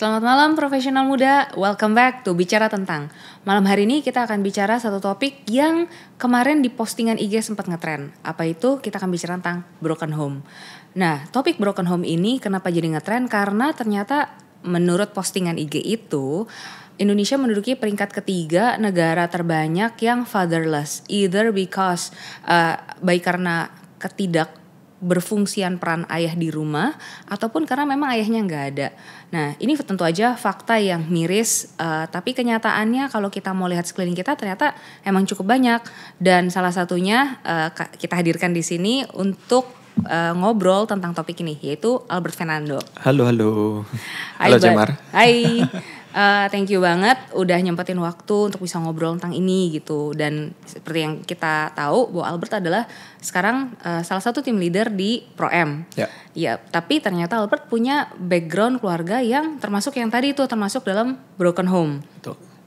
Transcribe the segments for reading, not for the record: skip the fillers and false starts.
Selamat malam profesional muda, welcome back to Bicara Tentang. Malam hari ini kita akan bicara satu topik yang kemarin di postingan IG sempat ngetren. Apa itu? Kita akan bicara tentang broken home. Nah, topik broken home ini kenapa jadi ngetren? Karena ternyata menurut postingan IG itu Indonesia menduduki peringkat ketiga negara terbanyak yang fatherless. Either because baik karena berfungsian peran ayah di rumah ataupun karena memang ayahnya nggak ada. Nah ini tentu aja fakta yang miris, tapi kenyataannya kalau kita mau lihat sekeliling kita ternyata emang cukup banyak. Dan salah satunya kita hadirkan di sini untuk ngobrol tentang topik ini, yaitu Albert Fernando. Halo. Halo Cemar. Hai. Thank you banget udah nyempetin waktu untuk bisa ngobrol tentang ini gitu. Dan seperti yang kita tahu bahwa Albert adalah sekarang salah satu tim leader di Pro-M. Ya, tapi ternyata Albert punya background keluarga yang termasuk yang tadi itu termasuk dalam broken home.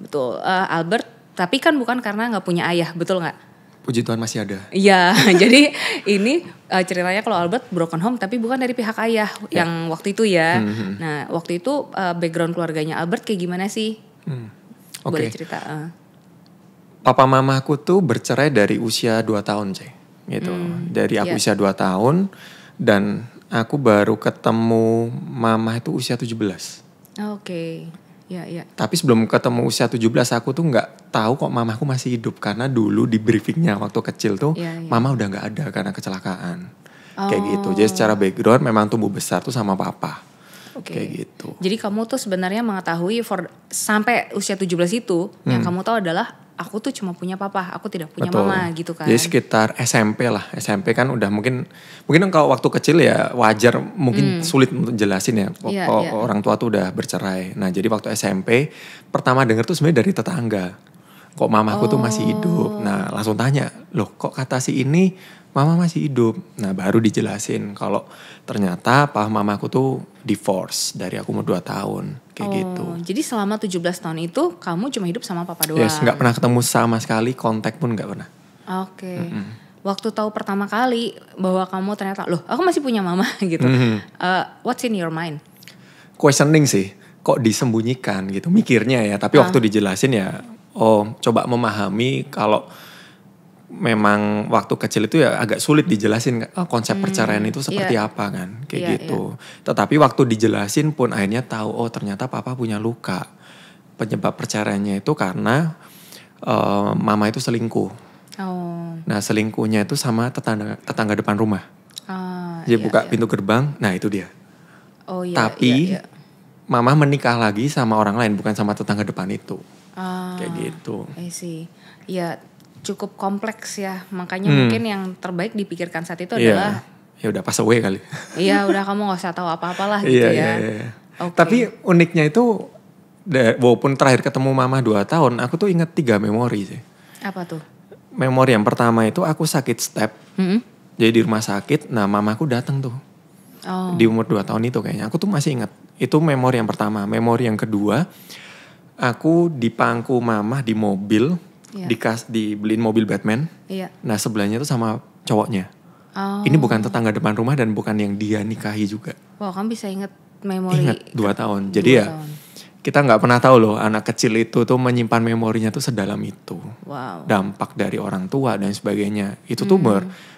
Betul. Albert, tapi kan bukan karena nggak punya ayah, betul nggak? Puji Tuhan masih ada. Iya, jadi ini ceritanya kalau Albert broken home tapi bukan dari pihak ayah yang waktu itu ya. Nah, waktu itu background keluarganya Albert kayak gimana sih? Boleh cerita. Papa mamaku tuh bercerai dari usia 2 tahun, Cek. Gitu. Dari aku usia 2 tahun dan aku baru ketemu mama itu usia 17. Oke. Ya. Tapi sebelum ketemu usia 17 aku tuh gak tahu kok mamaku masih hidup. Karena dulu di briefingnya waktu kecil tuh mama udah gak ada karena kecelakaan. Kayak gitu. Jadi secara background memang tumbuh besar tuh sama papa. Kayak gitu. Jadi kamu tuh sebenarnya mengetahui sampai usia 17 itu yang kamu tahu adalah aku tuh cuma punya papa, aku tidak punya mama gitu kan. Jadi sekitar SMP lah. SMP kan udah mungkin kalau waktu kecil ya wajar mungkin sulit untuk jelasin ya. Orang tua tuh udah bercerai. Nah jadi waktu SMP pertama denger tuh sebenarnya dari tetangga. Kok mamaku tuh masih hidup. Nah langsung tanya, loh kok kata si ini mama masih hidup. Nah baru dijelasin kalau ternyata papa mamaku tuh divorce dari aku umur 2 tahun. Kayak gitu. Jadi selama 17 tahun itu kamu cuma hidup sama papa doang? Yes, gak pernah ketemu sama sekali, kontak pun gak pernah. Oke. Waktu tahu pertama kali bahwa kamu ternyata, loh aku masih punya mama gitu. What's in your mind? Questioning sih, kok disembunyikan gitu, mikirnya ya. Tapi waktu dijelasin ya, coba memahami kalau memang waktu kecil itu ya agak sulit dijelasin konsep perceraian itu seperti apa kan kayak gitu. Tetapi waktu dijelasin pun akhirnya tahu ternyata papa punya luka. Penyebab perceraiannya itu karena mama itu selingkuh. Nah selingkuhnya itu sama tetangga depan rumah. Jadi buka pintu gerbang, nah itu dia. Tapi mama menikah lagi sama orang lain bukan sama tetangga depan itu. Kayak gitu. I see. Ya cukup kompleks ya, makanya mungkin yang terbaik dipikirkan saat itu adalah ya udah pass away kali. Iya udah kamu nggak usah tahu apa-apalah gitu ya. Okay. Tapi uniknya itu walaupun terakhir ketemu mama 2 tahun, aku tuh inget 3 memori sih. Apa tuh? Memori yang pertama itu aku sakit step, jadi di rumah sakit. Nah mamaku datang tuh di umur 2 tahun itu kayaknya. Aku tuh masih inget. Itu memori yang pertama. Memori yang kedua, aku dipangku mama di mobil. Dibeliin mobil Batman. Nah sebelahnya tuh sama cowoknya. Ini bukan tetangga depan rumah dan bukan yang dia nikahi juga. Wow, kamu bisa ingat memori. Ingat 2 tahun. Jadi kita nggak pernah tahu loh anak kecil itu tuh menyimpan memorinya tuh sedalam itu. Wow. Dampak dari orang tua dan sebagainya. Itu tuh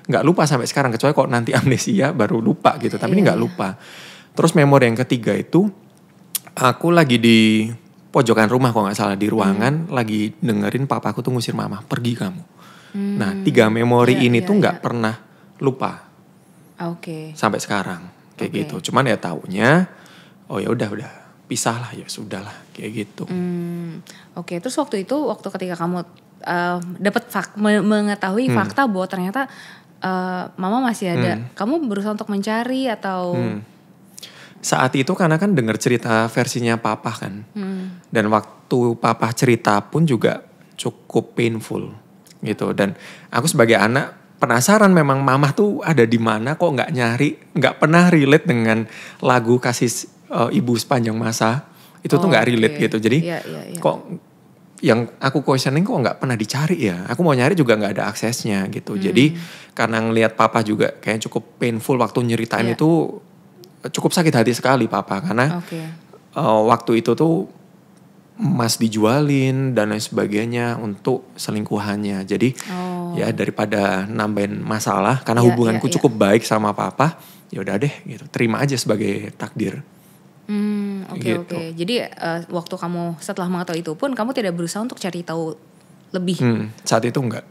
nggak lupa sampai sekarang, kecuali kok nanti amnesia baru lupa gitu. Tapi ini nggak lupa. Terus memori yang ketiga itu aku lagi di pojokan rumah kalau nggak salah, di ruangan lagi dengerin papaku tuh ngusir mama, pergi kamu. Nah 3 memori ini tuh nggak pernah lupa. Sampai sekarang kayak gitu. Cuman ya taunya ya udah pisah lah, ya sudahlah kayak gitu. Terus waktu ketika kamu dapat mengetahui fakta bahwa ternyata mama masih ada, kamu berusaha untuk mencari atau? Saat itu karena kan dengar cerita versinya papa kan. Dan waktu papa cerita pun juga cukup painful gitu. Dan aku sebagai anak penasaran memang mama tuh ada di mana, kok nggak pernah relate dengan lagu kasih ibu sepanjang masa. Itu tuh nggak relate gitu. Jadi kok yang aku questioning kok nggak pernah dicari ya. Aku mau nyari juga nggak ada aksesnya gitu. Jadi karena ngelihat papa juga kayak cukup painful waktu nyeritain itu, cukup sakit hati sekali papa karena waktu itu tuh emas dijualin dan lain sebagainya untuk selingkuhannya. Jadi ya daripada nambahin masalah karena hubunganku cukup baik sama papa, ya udah deh gitu. Terima aja sebagai takdir. Oke. Jadi waktu kamu setelah mengetahui itu pun kamu tidak berusaha untuk cari tahu lebih. Saat itu enggak.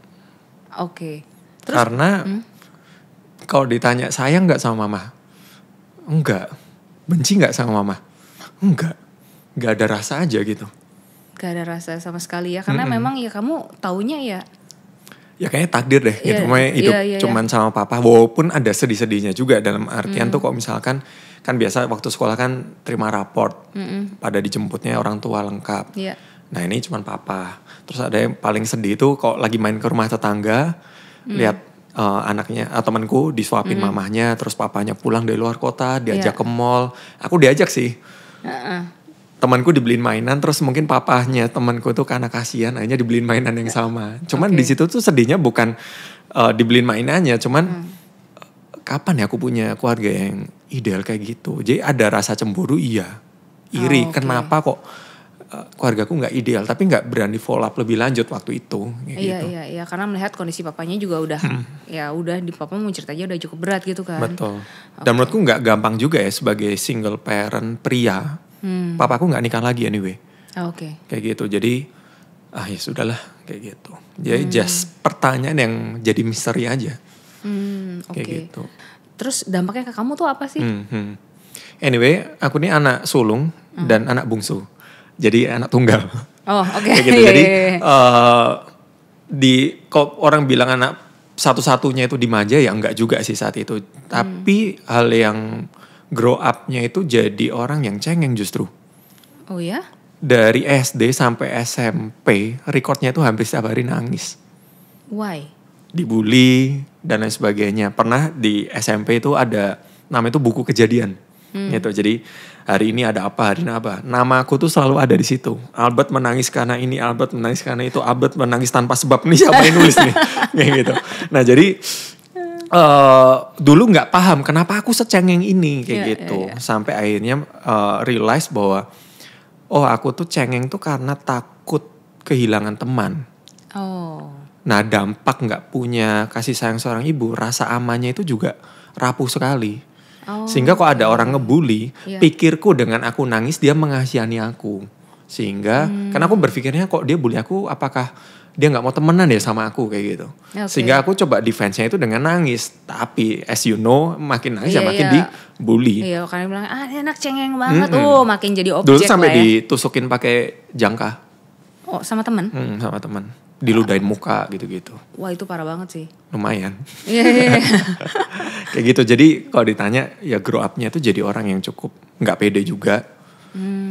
Oke. Terus, karena kalau ditanya sayang enggak sama mama? Enggak. Benci enggak sama mama? Enggak. Enggak ada rasa aja gitu. Gak ada rasa sama sekali ya. Karena memang ya kamu taunya ya. Ya kayaknya takdir deh gitu. Makanya hidup cuman sama papa. Walaupun ada sedih-sedihnya juga. Dalam artian tuh kok misalkan. Kan biasa waktu sekolah kan terima raport. Pada dijemputnya orang tua lengkap. Nah ini cuman papa. Terus ada yang paling sedih tuh kok lagi main ke rumah tetangga. Lihat anaknya temanku disuapin mamahnya. Terus papanya pulang dari luar kota. Diajak ke mall. Aku diajak sih. Temanku dibeliin mainan, terus mungkin papahnya temanku tuh karena kasihan akhirnya dibeliin mainan yang sama. Cuman di situ tuh sedihnya bukan dibeliin mainannya, cuman kapan ya aku punya keluarga yang ideal kayak gitu. Jadi ada rasa cemburu, iri. Kenapa kok keluargaku nggak ideal, tapi nggak berani follow up lebih lanjut waktu itu. Iya, karena melihat kondisi papanya juga udah, ya udah di papa mau ceritanya udah cukup berat gitu kan. Betul. Dan menurutku nggak gampang juga ya sebagai single parent pria. Papaku nggak nikah lagi anyway. Kayak gitu. Jadi ya sudahlah kayak gitu. Jadi just pertanyaan yang jadi misteri aja. Kayak gitu. Terus dampaknya ke kamu tuh apa sih? Anyway, aku nih anak sulung dan anak bungsu. Jadi anak tunggal. Kayak gitu. Jadi kok orang bilang anak satu-satunya itu dimanja ya enggak juga sih saat itu. Tapi hal yang grow up-nya itu jadi orang yang cengeng justru. Oh ya? Dari SD sampai SMP, recordnya itu hampir setiap hari nangis. Why? Dibully dan lain sebagainya. Pernah di SMP itu ada, namanya itu buku kejadian. Gitu. Jadi hari ini ada apa, hari ini apa. Nama aku tuh selalu ada di situ. Albert menangis karena ini, Albert menangis karena itu, Albert menangis tanpa sebab. Nih siapa yang nulis nih? Kayak gitu. Nah jadi dulu nggak paham kenapa aku secengeng ini kayak gitu. Sampai akhirnya realize bahwa aku tuh cengeng tuh karena takut kehilangan teman. Nah dampak nggak punya kasih sayang seorang ibu, rasa amannya itu juga rapuh sekali. Sehingga kok ada orang ngebully, pikirku dengan aku nangis dia mengasihani aku. Sehingga karena aku berpikirnya kok dia bully aku, apakah dia gak mau temenan ya sama aku kayak gitu. Sehingga aku coba defense-nya itu dengan nangis. Tapi as you know makin nangis makin dibully. Iya karena bilang enak cengeng banget. Makin jadi objek. Dulu sampai ditusukin pakai jangka. Sama teman? Sama teman. Diludahin muka gitu-gitu. Wah itu parah banget sih. Lumayan. Kayak gitu. Jadi kalau ditanya ya grow up-nya tuh jadi orang yang cukup gak pede juga.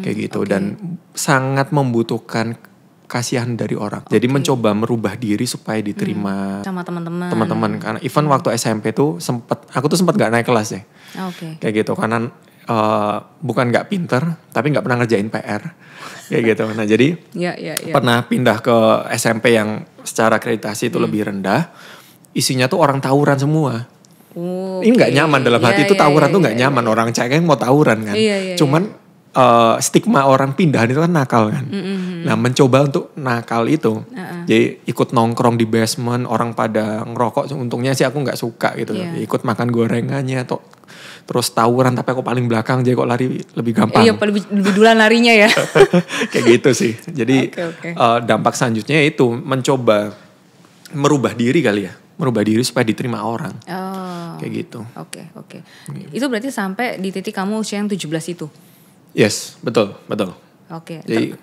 Kayak gitu. Dan sangat membutuhkan kasihan dari orang. Jadi mencoba merubah diri supaya diterima sama teman-teman. Teman-teman karena even waktu SMP tuh aku tuh sempat nggak naik kelas ya. Kayak gitu karena bukan nggak pinter tapi nggak pernah ngerjain PR. Kayak gitu. Nah jadi pernah pindah ke SMP yang secara akreditasi itu lebih rendah. Isinya tuh orang tawuran semua. Ini nggak nyaman dalam hati itu tawuran tuh nggak nyaman. Orang cengeng mau tawuran kan. Cuman stigma orang pindahan itu kan nakal kan. Nah mencoba untuk nakal itu. Jadi ikut nongkrong di basement, orang pada ngerokok. Untungnya sih aku gak suka gitu. Ikut makan gorengannya. Terus tawuran tapi aku paling belakang. Jadi kok lari lebih gampang. Iya lebih duluan larinya ya. Kayak gitu sih. Jadi dampak selanjutnya itu mencoba merubah diri kali ya. Merubah diri supaya diterima orang. Kayak gitu. Oke. Itu berarti sampai di titik kamu usia yang 17 itu? Yes, betul. Jadi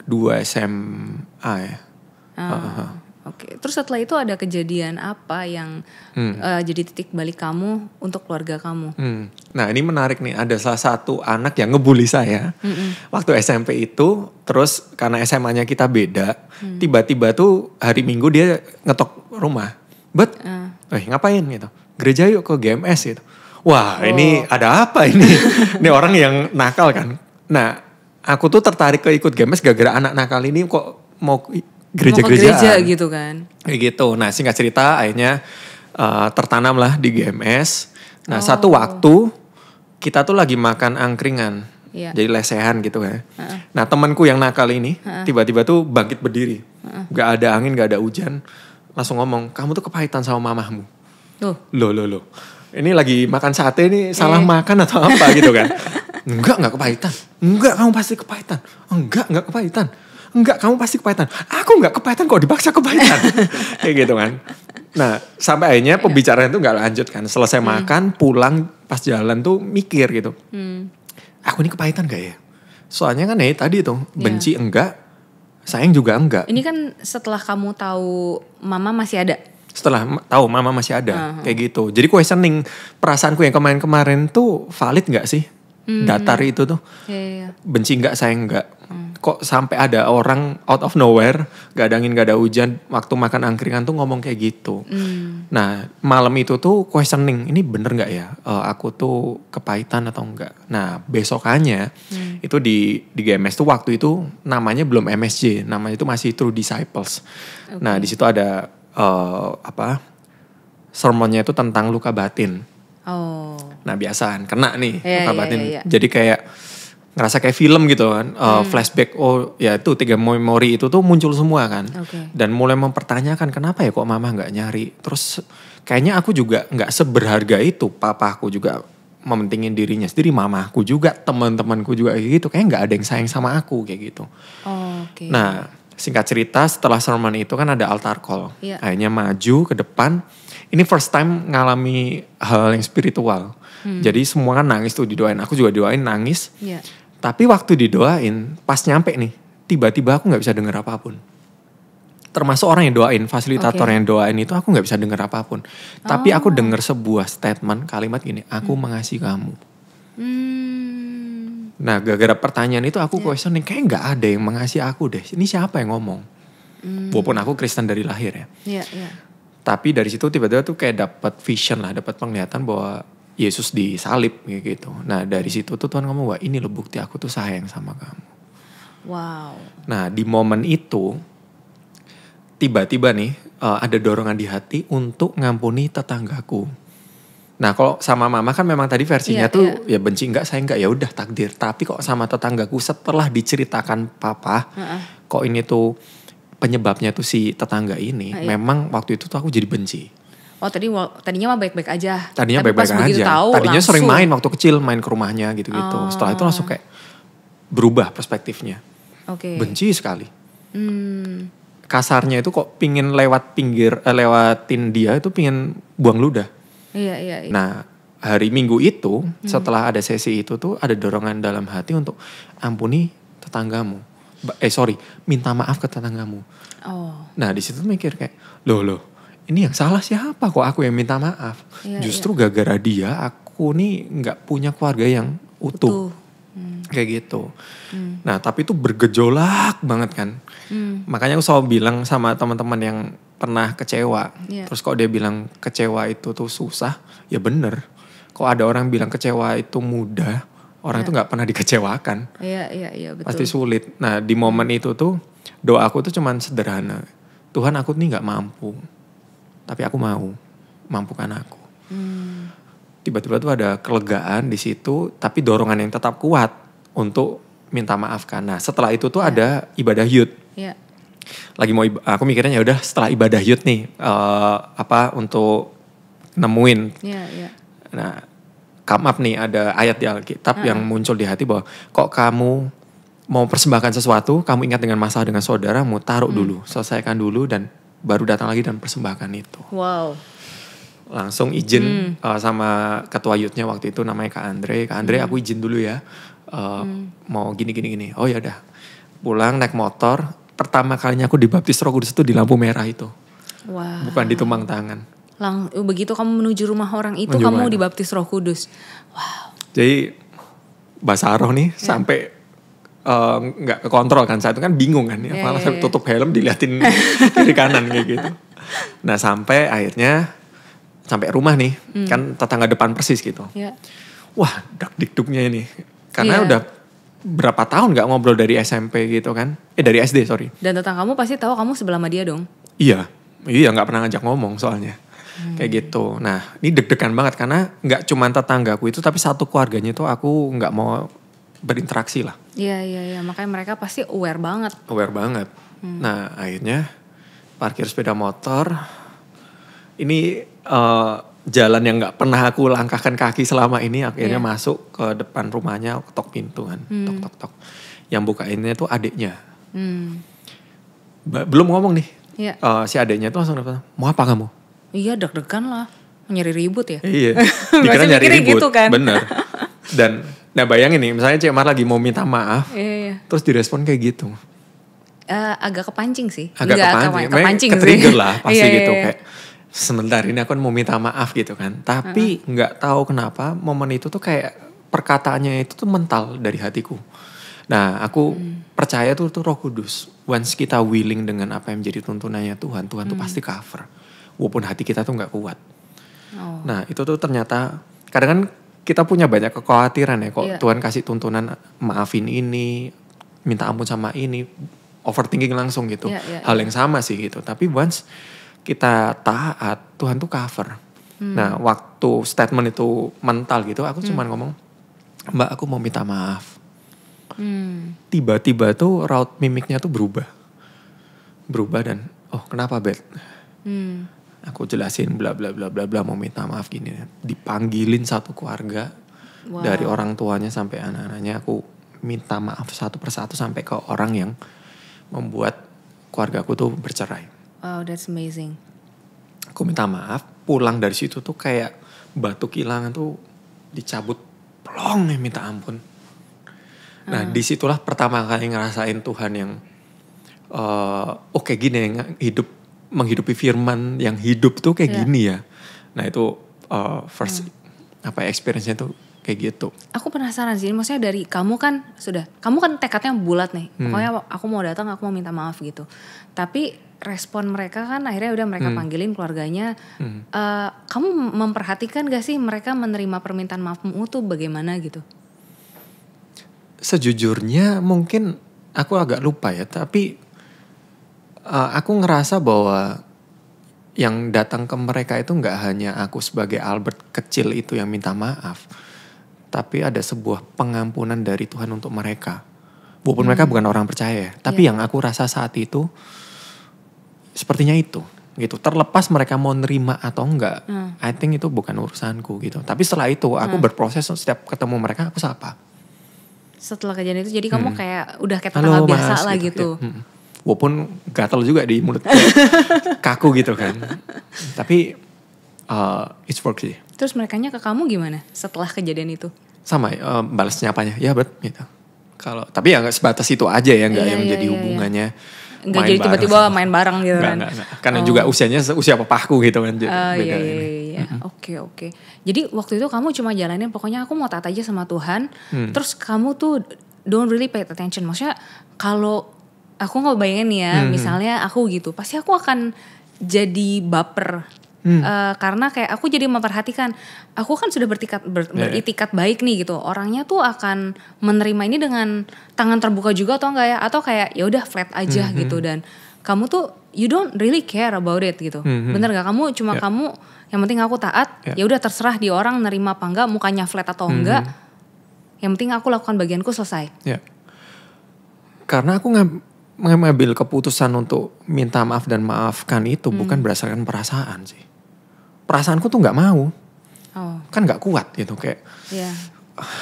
2 SMA ya. Terus setelah itu ada kejadian apa yang jadi titik balik kamu untuk keluarga kamu? Nah ini menarik nih, ada salah satu anak yang ngebully saya. Waktu SMP itu, terus karena SMA-nya kita beda, tiba-tiba tuh hari Minggu dia ngetok rumah. Ngapain gitu? Gereja yuk ke GMS gitu. Wah ini ada apa ini? Ini orang yang nakal kan. Nah, aku tuh tertarik ke ikut GMS gara-gara anak nakal ini kok mau gereja-gerejaan. Gereja gitu kan. Kayak gitu. Nah, singkat cerita akhirnya tertanamlah di GMS. Nah, satu waktu kita tuh lagi makan angkringan Iya. Jadi lesehan gitu kan. Nah temanku yang nakal ini tiba-tiba tuh bangkit berdiri. Gak ada angin, gak ada hujan. Langsung ngomong, kamu tuh kepahitan sama mamahmu. Loh. Ini lagi makan sate nih, salah makan atau apa gitu kan. Enggak kepahitan. Enggak, kamu pasti kepahitan. Enggak kepahitan. Enggak, kamu pasti kepahitan. Aku enggak kepahitan kok, dipaksa kepahitan. Kayak gitu kan. Nah sampai akhirnya pembicaraan itu gak lanjut kan. Selesai makan, pulang pas jalan tuh mikir gitu. Aku ini kepahitan gak ya? Soalnya kan tadi tuh, benci enggak, sayang juga enggak. Ini kan setelah kamu tahu mama masih ada? Setelah tahu mama masih ada, kayak gitu. Jadi questioning perasaanku yang kemarin-kemarin tuh valid gak sih? Datar itu tuh. Benci enggak, sayang enggak. Kok sampai ada orang out of nowhere, gak ada angin, gak ada hujan, waktu makan angkringan tuh ngomong kayak gitu. Nah malam itu tuh questioning, ini bener gak ya aku tuh kepahitan atau enggak. Nah besokannya itu di GMS tuh waktu itu namanya belum MSJ, namanya itu masih True Disciples. Nah di situ ada sermonnya itu tentang luka batin. Nah biasaan kena nih luka batin. Jadi kayak ngerasa kayak film gitu kan, flashback, ya itu 3 memori itu tuh muncul semua kan. Dan mulai mempertanyakan kenapa ya kok mama gak nyari. Terus kayaknya aku juga gak seberharga itu, papaku juga mementingin dirinya sendiri, mamaku juga, teman-temanku juga kayak gitu. Kayaknya gak ada yang sayang sama aku kayak gitu. Nah singkat cerita setelah sermon itu kan ada altar call. Akhirnya maju ke depan. Ini first time ngalami hal yang spiritual. Jadi semua kan nangis tuh didoain. Aku juga doain nangis. Tapi waktu didoain pas nyampe nih. Tiba-tiba aku gak bisa denger apapun. Termasuk orang yang doain. Fasilitator yang doain itu aku gak bisa denger apapun. Tapi aku denger sebuah statement kalimat gini. Aku mengasihi kamu. Nah gara-gara pertanyaan itu aku questioning. Kayaknya gak ada yang mengasihi aku deh. Ini siapa yang ngomong? Walaupun aku Kristen dari lahir ya. Tapi dari situ tiba-tiba tuh kayak dapat vision lah, dapat penglihatan bahwa Yesus disalib gitu. Nah dari situ tuh Tuhan ngomong, wah ini loh bukti aku tuh sayang sama kamu. Nah di momen itu tiba-tiba nih ada dorongan di hati untuk ngampuni tetanggaku. Nah kalau sama mama kan memang tadi versinya tuh ya benci enggak, sayang enggak, ya udah takdir. Tapi kok sama tetanggaku setelah diceritakan papa, kok ini tuh penyebabnya tuh si tetangga ini, memang waktu itu tuh aku jadi benci. Tadinya mah baik-baik aja. Tadinya baik-baik aja. Tadinya langsung sering main waktu kecil, main ke rumahnya gitu-gitu. Setelah itu langsung kayak berubah perspektifnya. Benci sekali. Kasarnya itu kok pingin lewatin dia itu pingin buang ludah. Nah hari Minggu itu setelah ada sesi itu tuh ada dorongan dalam hati untuk ampuni tetanggamu. Minta maaf ke tetanggamu. Nah di situ mikir kayak, loh, ini yang salah siapa kok aku yang minta maaf? Justru gara-gara dia, aku nih nggak punya keluarga yang utuh. Kayak gitu. Nah tapi itu bergejolak banget kan. Makanya aku selalu bilang sama teman-teman yang pernah kecewa. Terus kok dia bilang kecewa itu tuh susah, ya bener. Kok ada orang bilang kecewa itu mudah, orang itu gak pernah dikecewakan. Iya betul. Pasti sulit. Nah di momen itu tuh doa aku tuh cuman sederhana. Tuhan aku nih gak mampu. Tapi aku mau. Mampukan aku. Tiba-tiba tuh ada kelegaan di situ. Tapi dorongan yang tetap kuat untuk minta maaf kan. Nah setelah itu tuh ada ibadah youth. Lagi mau aku mikirnya ya udah setelah ibadah youth nih. Untuk nemuin. Nah come up nih ada ayat di Alkitab yang muncul di hati bahwa kok kamu mau persembahkan sesuatu, kamu ingat dengan masalah dengan saudaramu, taruh dulu, selesaikan dulu dan baru datang lagi dan persembahkan itu. Langsung izin sama ketua youth-nya waktu itu namanya Kak Andre aku izin dulu ya, mau gini. Oh ya udah, pulang naik motor, pertama kalinya aku dibaptis Roh Kudus itu di lampu merah itu, bukan di tumpang tangan. Begitu kamu menuju rumah orang itu, kamu dibaptis Roh Kudus. Jadi bahasa roh nih sampai nggak kekontrol kan, saat itu kan bingung kan, malah saya tutup helm diliatin kiri kanan kayak gitu. Nah sampai akhirnya sampai rumah nih, kan tetangga depan persis gitu. Wah dak-dikduknya ini, karena udah berapa tahun nggak ngobrol dari SMP gitu kan, dari SD sorry. Dan tetanggamu pasti tahu kamu sebelah sama dia dong. Iya nggak pernah ngajak ngomong soalnya. Kayak gitu. Nah ini deg-degan banget karena nggak cuma tetanggaku itu, tapi satu keluarganya itu aku nggak mau berinteraksi lah. Iya. Makanya mereka pasti aware banget. Aware banget. Nah akhirnya parkir sepeda motor. Ini jalan yang nggak pernah aku langkahkan kaki selama ini. Akhirnya masuk ke depan rumahnya, ketok pintu kan. Tok. Yang bukainnya tuh adiknya. Belum ngomong nih. Si adiknya tuh langsung datang, mau apa kamu? Iya deg-degan lah. Nyari ribut ya. Iya. Dikira nyari ribut. Gitu kan? Bener. Dan nah bayangin nih, misalnya Cik Mar lagi mau minta maaf. Iya. Terus direspon kayak gitu. Agak kepancing sih. Agak kepancing ke-trigger lah pasti gitu. Kayak sebentar ini aku mau minta maaf gitu kan. Tapi gak tahu kenapa momen itu tuh kayak perkataannya itu tuh mental dari hatiku. Nah aku percaya tuh Roh Kudus. Once kita willing dengan apa yang menjadi tuntunannya Tuhan tuh pasti cover. Walaupun hati kita tuh gak kuat. Nah itu tuh ternyata kadang kan kita punya banyak kekhawatiran ya. Kok Tuhan kasih tuntunan maafin ini, minta ampun sama ini. Overthinking langsung gitu. Hal yang sama sih gitu. Tapi once kita taat, Tuhan tuh cover. Nah waktu statement itu mental gitu, aku cuma ngomong, Mbak aku mau minta maaf. Tiba-tiba tuh raut mimiknya tuh berubah dan kenapa Bet? Aku jelasin bla bla bla bla bla mau minta maaf gini. Dipanggilin satu keluarga dari orang tuanya sampai anak-anaknya. Aku minta maaf satu persatu sampai ke orang yang membuat keluargaku tuh bercerai. Wow, that's amazing. Aku minta maaf, pulang dari situ tuh kayak batu kilangan tuh dicabut, plong minta ampun. Nah disitulah pertama kali ngerasain Tuhan yang kayak gini yang menghidupi firman yang hidup tuh kayak gini ya. Nah itu first experience-nya tuh kayak gitu. Aku penasaran sih, maksudnya dari kamu kan tekadnya bulat nih. Pokoknya aku mau datang, aku mau minta maaf gitu. Tapi respon mereka kan akhirnya udah mereka panggilin keluarganya. Kamu memperhatikan gak sih mereka menerima permintaan maafmu tuh bagaimana gitu? Sejujurnya mungkin aku agak lupa ya, tapi aku ngerasa bahwa yang datang ke mereka itu gak hanya aku sebagai Albert kecil itu yang minta maaf. Tapi ada sebuah pengampunan dari Tuhan untuk mereka. Walaupun mereka bukan orang percaya. Tapi yang aku rasa saat itu sepertinya itu gitu. Terlepas mereka mau nerima atau enggak. I think itu bukan urusanku gitu. Tapi setelah itu aku berproses, setiap ketemu mereka aku sapa. Setelah kejadian itu jadi kamu kayak udah kayak tetangga biasa lah gitu. Ya. Walaupun gatel juga di mulut. Kaku gitu kan. Tapi it's work sih. Terus merekanya ke kamu gimana setelah kejadian itu? Sama balasnya apanya? Ya bet gitu. Tapi ya gak sebatas itu aja ya. Gak yang menjadi hubungannya. Gak jadi tiba-tiba main bareng gitu kan. Enggak. Karena juga usianya usia papahku gitu kan. Iya. Oke. Jadi waktu itu kamu cuma jalanin pokoknya aku mau taat aja sama Tuhan. Terus kamu tuh don't really pay attention. Maksudnya kalau aku gak bayangin ya misalnya aku gitu. Pasti aku akan jadi baper. Karena kayak aku jadi memperhatikan, aku kan sudah beritikat baik nih gitu. Orangnya tuh akan menerima ini dengan tangan terbuka juga atau enggak ya? Atau kayak ya udah flat aja gitu. Dan kamu tuh you don't really care about it gitu. Bener gak? Kamu cuma kamu yang penting aku taat. Ya udah terserah di orang nerima apa enggak, mukanya flat atau enggak. Yang penting aku lakukan bagianku selesai. Karena aku mengambil keputusan untuk minta maaf dan maafkan itu bukan berdasarkan perasaan sih. Perasaanku tuh gak mau. Kan gak kuat gitu. Kayak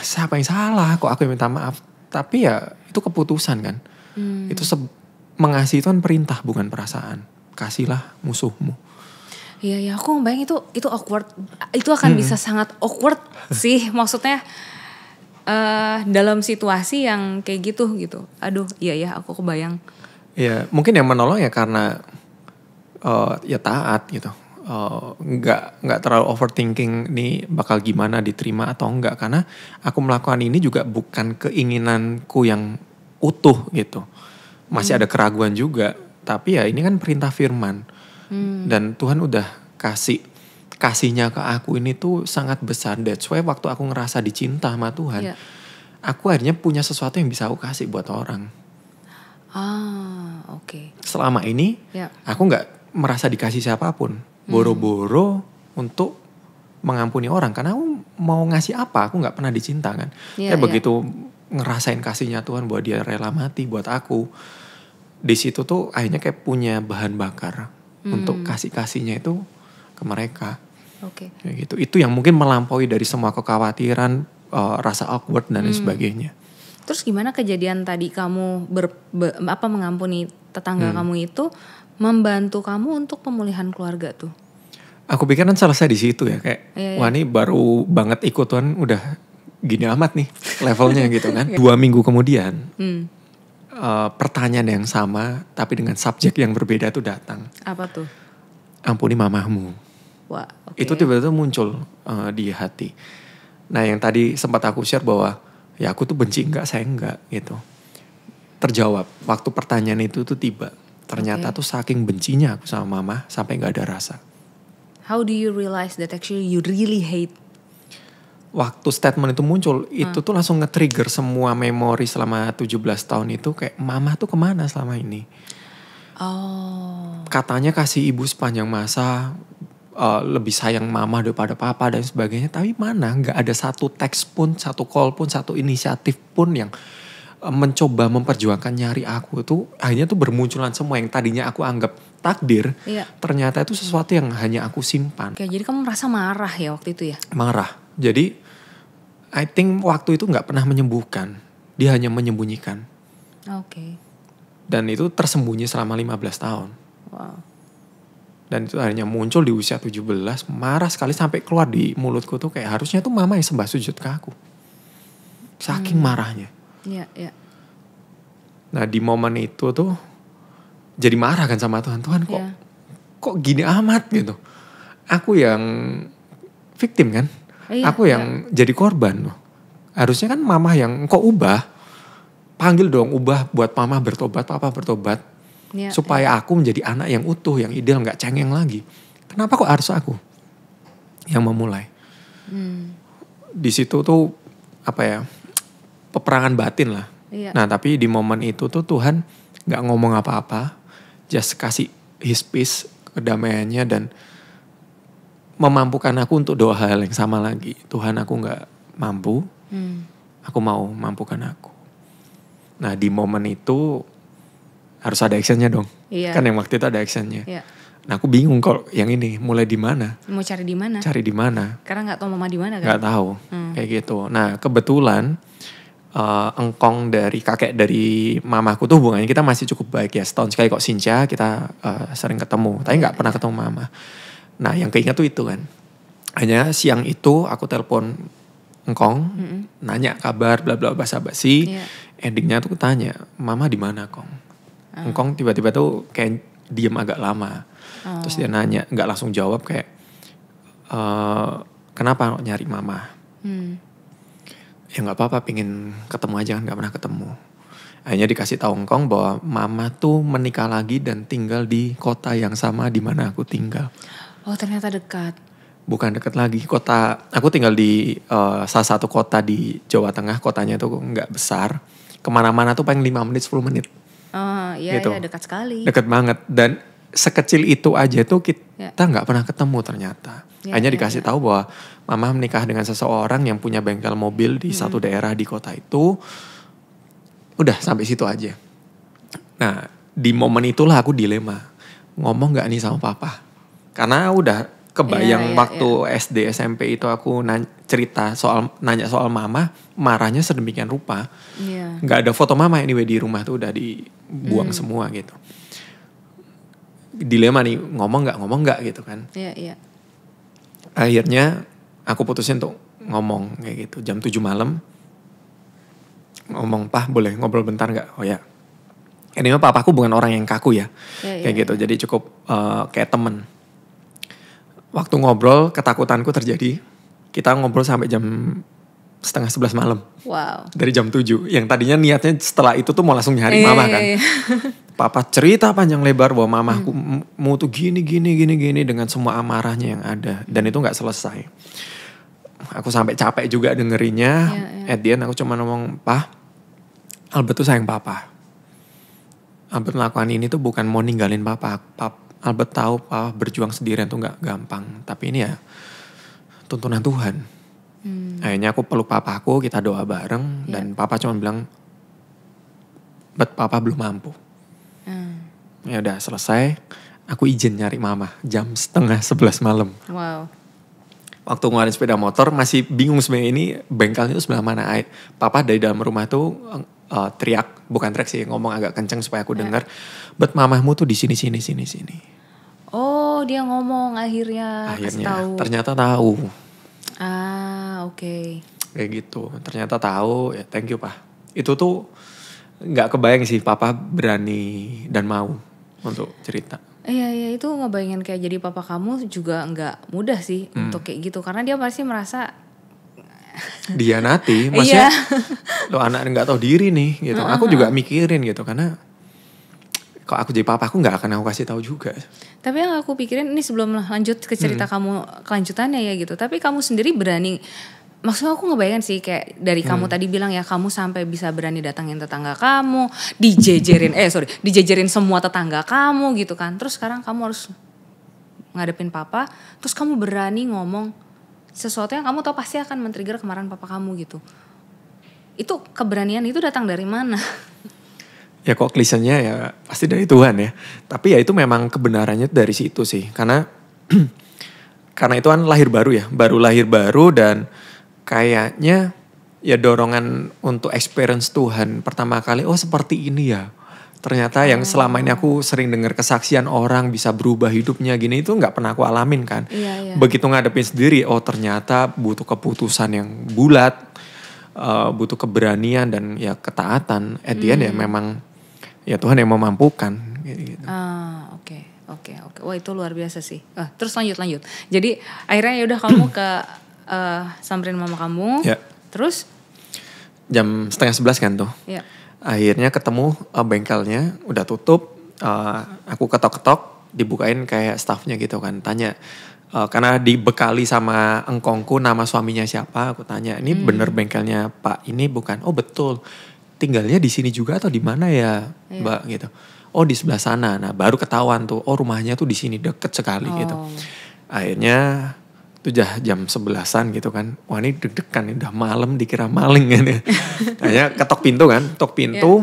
siapa yang salah kok aku yang minta maaf. Tapi ya itu keputusan kan. Itu mengasihi itu kan perintah bukan perasaan. Kasihlah musuhmu. Iya aku bayang itu awkward. Itu akan bisa sangat awkward sih. Maksudnya dalam situasi yang kayak gitu. Aduh iya aku kebayang. Ya mungkin yang menolong ya karena ya taat gitu. Nggak terlalu overthinking nih bakal gimana diterima atau enggak, karena aku melakukan ini juga bukan keinginanku yang utuh gitu, masih ada keraguan juga, tapi ya ini kan perintah firman dan Tuhan udah kasihnya ke aku ini tuh sangat besar. That's why waktu aku ngerasa dicinta sama Tuhan, aku akhirnya punya sesuatu yang bisa aku kasih buat orang. Oke. Selama ini aku nggak merasa dikasih siapapun. Boro-boro untuk mengampuni orang. Karena aku mau ngasih apa, aku nggak pernah dicinta kan. Iya, Tapi begitu ngerasain kasihnya Tuhan buat dia rela mati buat aku, di situ tuh akhirnya kayak punya bahan bakar untuk kasihnya itu ke mereka. Oke. Kayak gitu. Itu yang mungkin melampaui dari semua kekhawatiran, rasa awkward dan lain sebagainya. Terus gimana kejadian tadi kamu mengampuni tetangga kamu itu membantu kamu untuk pemulihan keluarga tuh? Aku pikir kan selesai di situ ya, kayak wah ini baru banget ikut Tuhan udah gini amat nih levelnya gitu kan. 2 minggu kemudian pertanyaan yang sama tapi dengan subjek yang berbeda tuh datang. Apa tuh? Ampuni mamahmu. Wah, oke. Itu tiba-tiba muncul di hati. Nah yang tadi sempat aku share bahwa ya aku tuh benci enggak, saya enggak gitu. Terjawab waktu pertanyaan itu tuh tiba. Ternyata tuh saking bencinya aku sama mama sampai gak ada rasa. How do you realize that actually you really hate? Waktu statement itu muncul, itu tuh langsung nge-trigger semua memori selama 17 tahun itu kayak mama tuh kemana selama ini. Oh. Katanya kasih ibu sepanjang masa, lebih sayang mama daripada papa dan sebagainya. Tapi mana gak ada satu teks pun, satu call pun, satu inisiatif pun yang mencoba memperjuangkan nyari aku tuh. Akhirnya tuh bermunculan semua yang tadinya aku anggap takdir, ternyata itu sesuatu yang hanya aku simpan. Oke, jadi kamu merasa marah ya waktu itu ya? Marah. Jadi I think waktu itu gak pernah menyembuhkan. Dia hanya menyembunyikan. Oke. Dan itu tersembunyi selama 15 tahun. Wow. Dan itu akhirnya muncul di usia 17. Marah sekali sampai keluar di mulutku tuh kayak harusnya tuh mama yang sembah sujud ke aku. Saking marahnya. Iya, iya. Nah di momen itu tuh jadi marah kan sama Tuhan. Tuhan kok gini amat gitu. Aku yang victim kan. Aku yang jadi korban loh. Harusnya kan mama yang kok ubah. Panggil dong ubah buat mama bertobat, papa bertobat. Supaya aku menjadi anak yang utuh, yang ideal, gak cengeng lagi. Kenapa kok harus aku yang memulai? Di situ tuh apa ya, peperangan batin lah. Nah tapi di momen itu tuh Tuhan gak ngomong apa-apa. Just kasih his peace, kedamaiannya dan memampukan aku untuk doa hal yang sama lagi. Tuhan aku gak mampu, aku mau mampukan aku. Nah di momen itu harus ada actionnya dong. Kan yang waktu itu ada actionnya. Nah aku bingung kalau yang ini mulai di mana? Mau cari di mana? Cari di mana? Karena nggak tahu mama di mana kan? Nggak tahu, kayak gitu. Nah kebetulan engkong dari kakek dari mamaku tuh hubungannya kita masih cukup baik ya. Setahun sekali kok Sinca kita sering ketemu. Tapi nggak pernah ketemu mama. Nah yang keinget tuh itu kan. Hanya siang itu aku telepon engkong, nanya kabar bla bla basa-basi. Endingnya tuh tanya, mama di mana kong? Engkong tiba-tiba tuh kayak diem agak lama. Terus dia nanya, nggak langsung jawab kayak, kenapa nyari mama? Ya nggak apa-apa, pingin ketemu aja kan, nggak pernah ketemu. Akhirnya dikasih tahu engkong bahwa mama tuh menikah lagi dan tinggal di kota yang sama di mana aku tinggal. Oh ternyata dekat. Bukan dekat lagi, kota aku tinggal di salah satu kota di Jawa Tengah. Kotanya tuh nggak besar, kemana-mana tuh paling 5 menit 10 menit. Oh iya gitu. Iya dekat sekali. Dekat banget dan sekecil itu aja tuh kita nggak pernah ketemu ternyata. Hanya dikasih tahu bahwa mama menikah dengan seseorang yang punya bengkel mobil di satu daerah di kota itu. Udah sampai situ aja. Nah di momen itulah aku dilema, ngomong nggak nih sama papa? Karena udah kebayang waktu SD SMP itu aku nanya soal mama, marahnya sedemikian rupa. Nggak ada foto mama anyway di rumah tuh udah dibuang semua gitu. Dilema nih, ngomong nggak gitu kan. Akhirnya aku putusin untuk ngomong kayak gitu. Jam 7 malam ngomong, "Pah boleh ngobrol bentar gak?" "Oh ya." Ini mah papaku bukan orang yang kaku ya. Kayak gitu, jadi cukup kayak temen. Waktu ngobrol ketakutanku terjadi. Kita ngobrol sampai jam 10:30 malam. Wow. Dari jam 7. Yang tadinya niatnya setelah itu tuh mau langsung nyari mama kan. Papa cerita panjang lebar bahwa mamaku mau tuh gini dengan semua amarahnya yang ada. Dan itu gak selesai. Aku sampai capek juga dengerinnya. At the end aku cuma ngomong, "Pah, Albert tuh sayang papa. Albert melakukan ini tuh bukan mau ninggalin papa. Albert tahu papa berjuang sendirian tuh gak gampang. Tapi ini ya tuntunan Tuhan." Akhirnya aku peluk papaku, kita doa bareng. Dan papa cuma bilang, "Bet, papa belum mampu." Ya udah selesai, aku izin nyari mama jam 10:30 malam. Wow. Waktu ngeluarin sepeda motor masih bingung sebenarnya ini bengkelnya itu sebelah mana. Papa dari dalam rumah tuh teriak, bukan teriak sih, ngomong agak kenceng supaya aku dengar. Bet, mamahmu tuh di sini. Oh, dia ngomong akhirnya kasih tahu. Ternyata tahu. Oke. Kayak gitu, ternyata tahu, ya thank you Pak. Itu tuh gak kebayang sih papa berani dan mau untuk cerita. Iya itu ngebayangin kayak jadi papa kamu juga nggak mudah sih untuk kayak gitu. Karena dia pasti merasa dihianati, maksudnya lo anak nggak tahu diri nih gitu. Aku juga mikirin gitu karena kalau aku jadi papa aku nggak akan aku kasih tahu juga. Tapi yang aku pikirin ini sebelum lanjut ke cerita kamu kelanjutannya ya gitu. Tapi kamu sendiri berani, maksudnya aku ngebayangin sih kayak dari kamu tadi bilang ya kamu sampai bisa berani datangin tetangga kamu, dijejerin semua tetangga kamu gitu kan. Terus sekarang kamu harus ngadepin papa, terus kamu berani ngomong sesuatu yang kamu tahu pasti akan men-trigger kemarahan papa kamu gitu. Itu keberanian itu datang dari mana? Ya kok klisenya ya pasti dari Tuhan ya. Tapi ya itu memang kebenarannya dari situ sih. Karena itu kan lahir baru ya. Baru lahir baru dan kayaknya ya dorongan untuk experience Tuhan pertama kali. Oh seperti ini ya. Ternyata yang selama ini aku sering dengar kesaksian orang bisa berubah hidupnya gini. Itu gak pernah aku alamin kan. Iya. Begitu ngadepin sendiri. Oh ternyata butuh keputusan yang bulat. Butuh keberanian dan ya ketaatan. At the end ya memang ya Tuhan yang memampukan gitu. Oke. Wah itu luar biasa sih. Terus lanjut. Jadi akhirnya ya udah kamu ke samperin mama kamu. Ya. Terus jam 10:30 kan tuh. Ya. Akhirnya ketemu bengkelnya udah tutup. Aku ketok-ketok, dibukain kayak staffnya gitu kan. Tanya karena dibekali sama engkongku nama suaminya siapa. Aku tanya ini bener bengkelnya Pak ini bukan? Oh betul. Tinggalnya di sini juga atau di mana ya Mbak gitu. Oh di sebelah sana. Nah baru ketahuan tuh. Oh rumahnya tuh di sini deket sekali gitu. Akhirnya itu jam 11-an gitu kan. Wah ini deg-degan udah malam dikira maling kan ya. Akhirnya ketok pintu kan. Ketok pintu.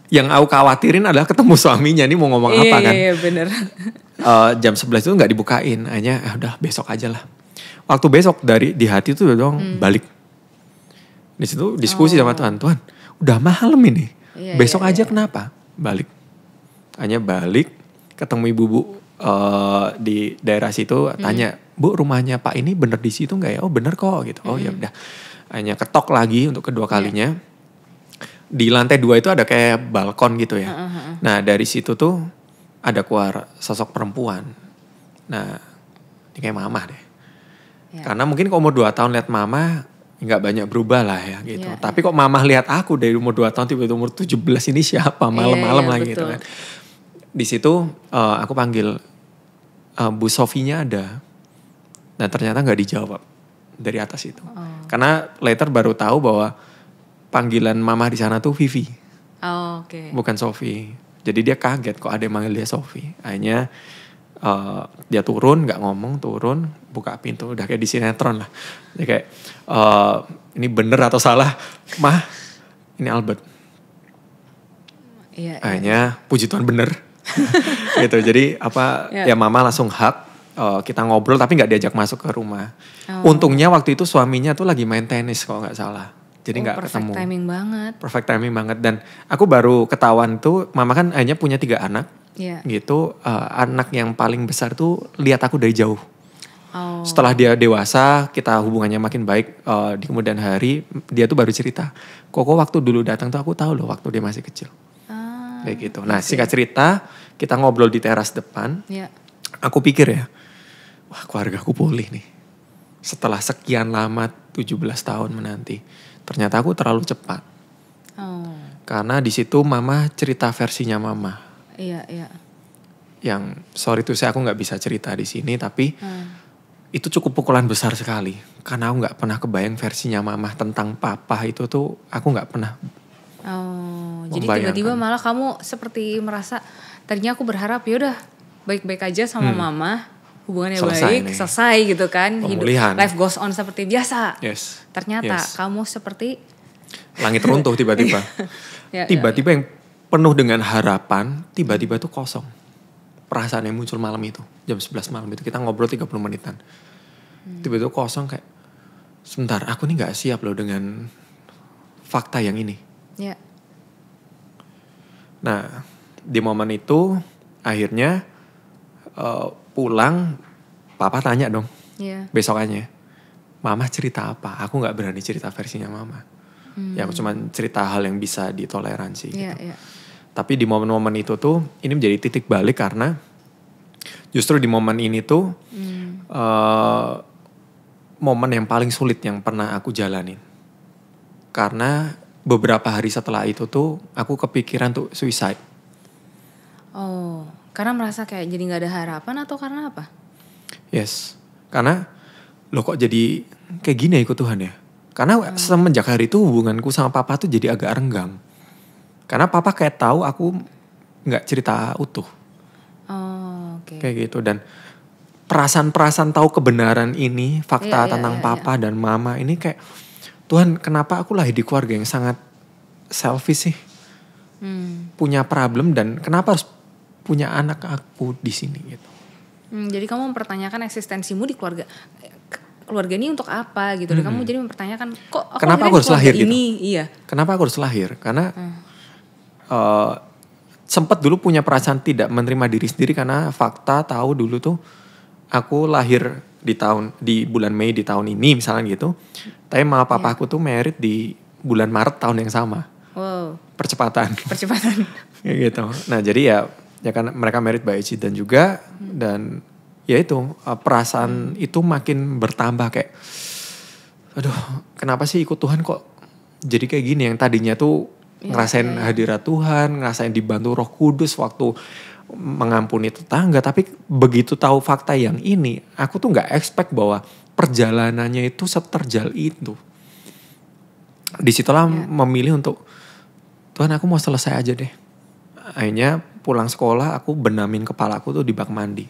Yang aku khawatirin adalah ketemu suaminya. Ini mau ngomong apa kan. Iya bener. Jam 11 itu gak dibukain. Akhirnya udah besok aja lah. Waktu besok di hati tuh dong balik. Di situ diskusi sama Tuhan. Tuhan udah malam ini. Besok aja kenapa? Balik. Hanya balik ketemu ibu-ibu di daerah situ tanya, "Bu, rumahnya Pak ini bener di situ enggak ya?" "Oh, bener kok." gitu. Oh, ya udah. Hanya ketok lagi untuk kedua kalinya. Di lantai 2 itu ada kayak balkon gitu ya. Nah, dari situ tuh ada keluar sosok perempuan. Nah, ini kayak mama deh. Karena mungkin kalau umur 2 tahun lihat mama nggak banyak berubah lah ya gitu. Tapi kok mama lihat aku dari umur 2 tahun tiba-tiba umur 17 ini siapa malam-malam lagi gitu kan. Di situ aku panggil Bu Sofinya ada. Dan ternyata nggak dijawab dari atas itu. Karena later baru tahu bahwa panggilan mama di sana tuh Vivi. Bukan Sofi. Jadi dia kaget kok ada yang manggil dia Sofi. Akhirnya dia turun, nggak ngomong, turun, buka pintu, udah kayak di sinetron lah. Dia kayak ini bener atau salah, Mah, ini Albert. Akhirnya puji Tuhan bener, gitu. Jadi ya mama langsung hug, kita ngobrol tapi nggak diajak masuk ke rumah. Untungnya waktu itu suaminya tuh lagi main tenis kalau nggak salah. Jadi nggak ketemu. Perfect timing banget. Dan aku baru ketahuan tuh, mama kan akhirnya punya 3 anak. Gitu, anak yang paling besar tuh lihat aku dari jauh. Setelah dia dewasa, kita hubungannya makin baik. Di kemudian hari dia tuh baru cerita, Koko waktu dulu datang tuh aku tahu loh waktu dia masih kecil. Kayak gitu. Nah singkat cerita, kita ngobrol di teras depan. Aku pikir ya, wah keluarga aku pulih nih. Setelah sekian lama 17 tahun menanti, ternyata aku terlalu cepat. Karena di situ mama cerita versinya mama. Yang sorry tuh aku nggak bisa cerita di sini, tapi itu cukup pukulan besar sekali. Karena aku nggak pernah kebayang versinya mama tentang papa itu tuh aku nggak pernah. Jadi tiba-tiba malah kamu seperti merasa tadinya aku berharap ya udah baik-baik aja sama mama, hubungannya selesai baik, nih. selesai gitu kan. Pemulihan. Hidup life goes on seperti biasa. Yes. Ternyata Yes. kamu seperti Langit runtuh tiba-tiba. Ya, Tiba-tiba yang penuh dengan harapan, tiba-tiba tuh kosong. Perasaan yang muncul malam itu, jam 11 malam itu kita ngobrol 30 menitan. Tiba-tiba kosong kayak, sebentar aku nih gak siap loh dengan fakta yang ini. ya. Nah di momen itu akhirnya pulang, papa tanya dong Ya. besokannya, mama cerita apa? Aku gak berani cerita versinya mama. Ya aku cuma cerita hal yang bisa ditoleransi Ya, gitu. ya. Tapi di momen-momen itu tuh ini menjadi titik balik karena justru di momen ini tuh momen yang paling sulit yang pernah aku jalanin. Karena beberapa hari setelah itu tuh aku kepikiran tuh suicide. Oh, karena merasa kayak jadi nggak ada harapan atau karena apa? Yes, karena lo kok jadi kayak gini ya ikut Tuhan ya. Karena semenjak hari itu hubunganku sama papa tuh jadi agak renggang. Karena papa kayak tahu aku nggak cerita utuh. Oh, oke. Kayak gitu. Dan perasaan-perasaan tahu kebenaran ini, fakta Iya, tentang iya, papa dan mama ini kayak, Tuhan kenapa aku lahir di keluarga yang sangat selfish sih? Punya problem dan kenapa harus punya anak aku di sini gitu. Jadi kamu mempertanyakan eksistensimu di keluarga ini untuk apa gitu. Dan kamu jadi mempertanyakan kok aku Kenapa lahirnya aku di harus keluarga lahir gitu? ini? Iya. Kenapa aku harus lahir? Karena sempat dulu punya perasaan tidak menerima diri sendiri karena fakta tahu dulu tuh aku lahir di bulan Mei di tahun ini misalnya gitu. Tapi mama papa aku tuh married di bulan Maret tahun yang sama. Wow. Percepatan. Kayak gitu. Nah jadi ya kan mereka married by age dan juga dan ya itu perasaan itu makin bertambah kayak, aduh kenapa sih ikut Tuhan kok jadi kayak gini, yang tadinya tuh ngerasain hadirat Tuhan, ngerasain dibantu Roh Kudus waktu mengampuni tetangga, tapi begitu tahu fakta yang ini, aku tuh nggak expect bahwa perjalanannya itu seterjal itu. Disitulah memilih untuk Tuhan aku mau selesai aja deh. Akhirnya pulang sekolah aku benamin kepalaku tuh di bak mandi.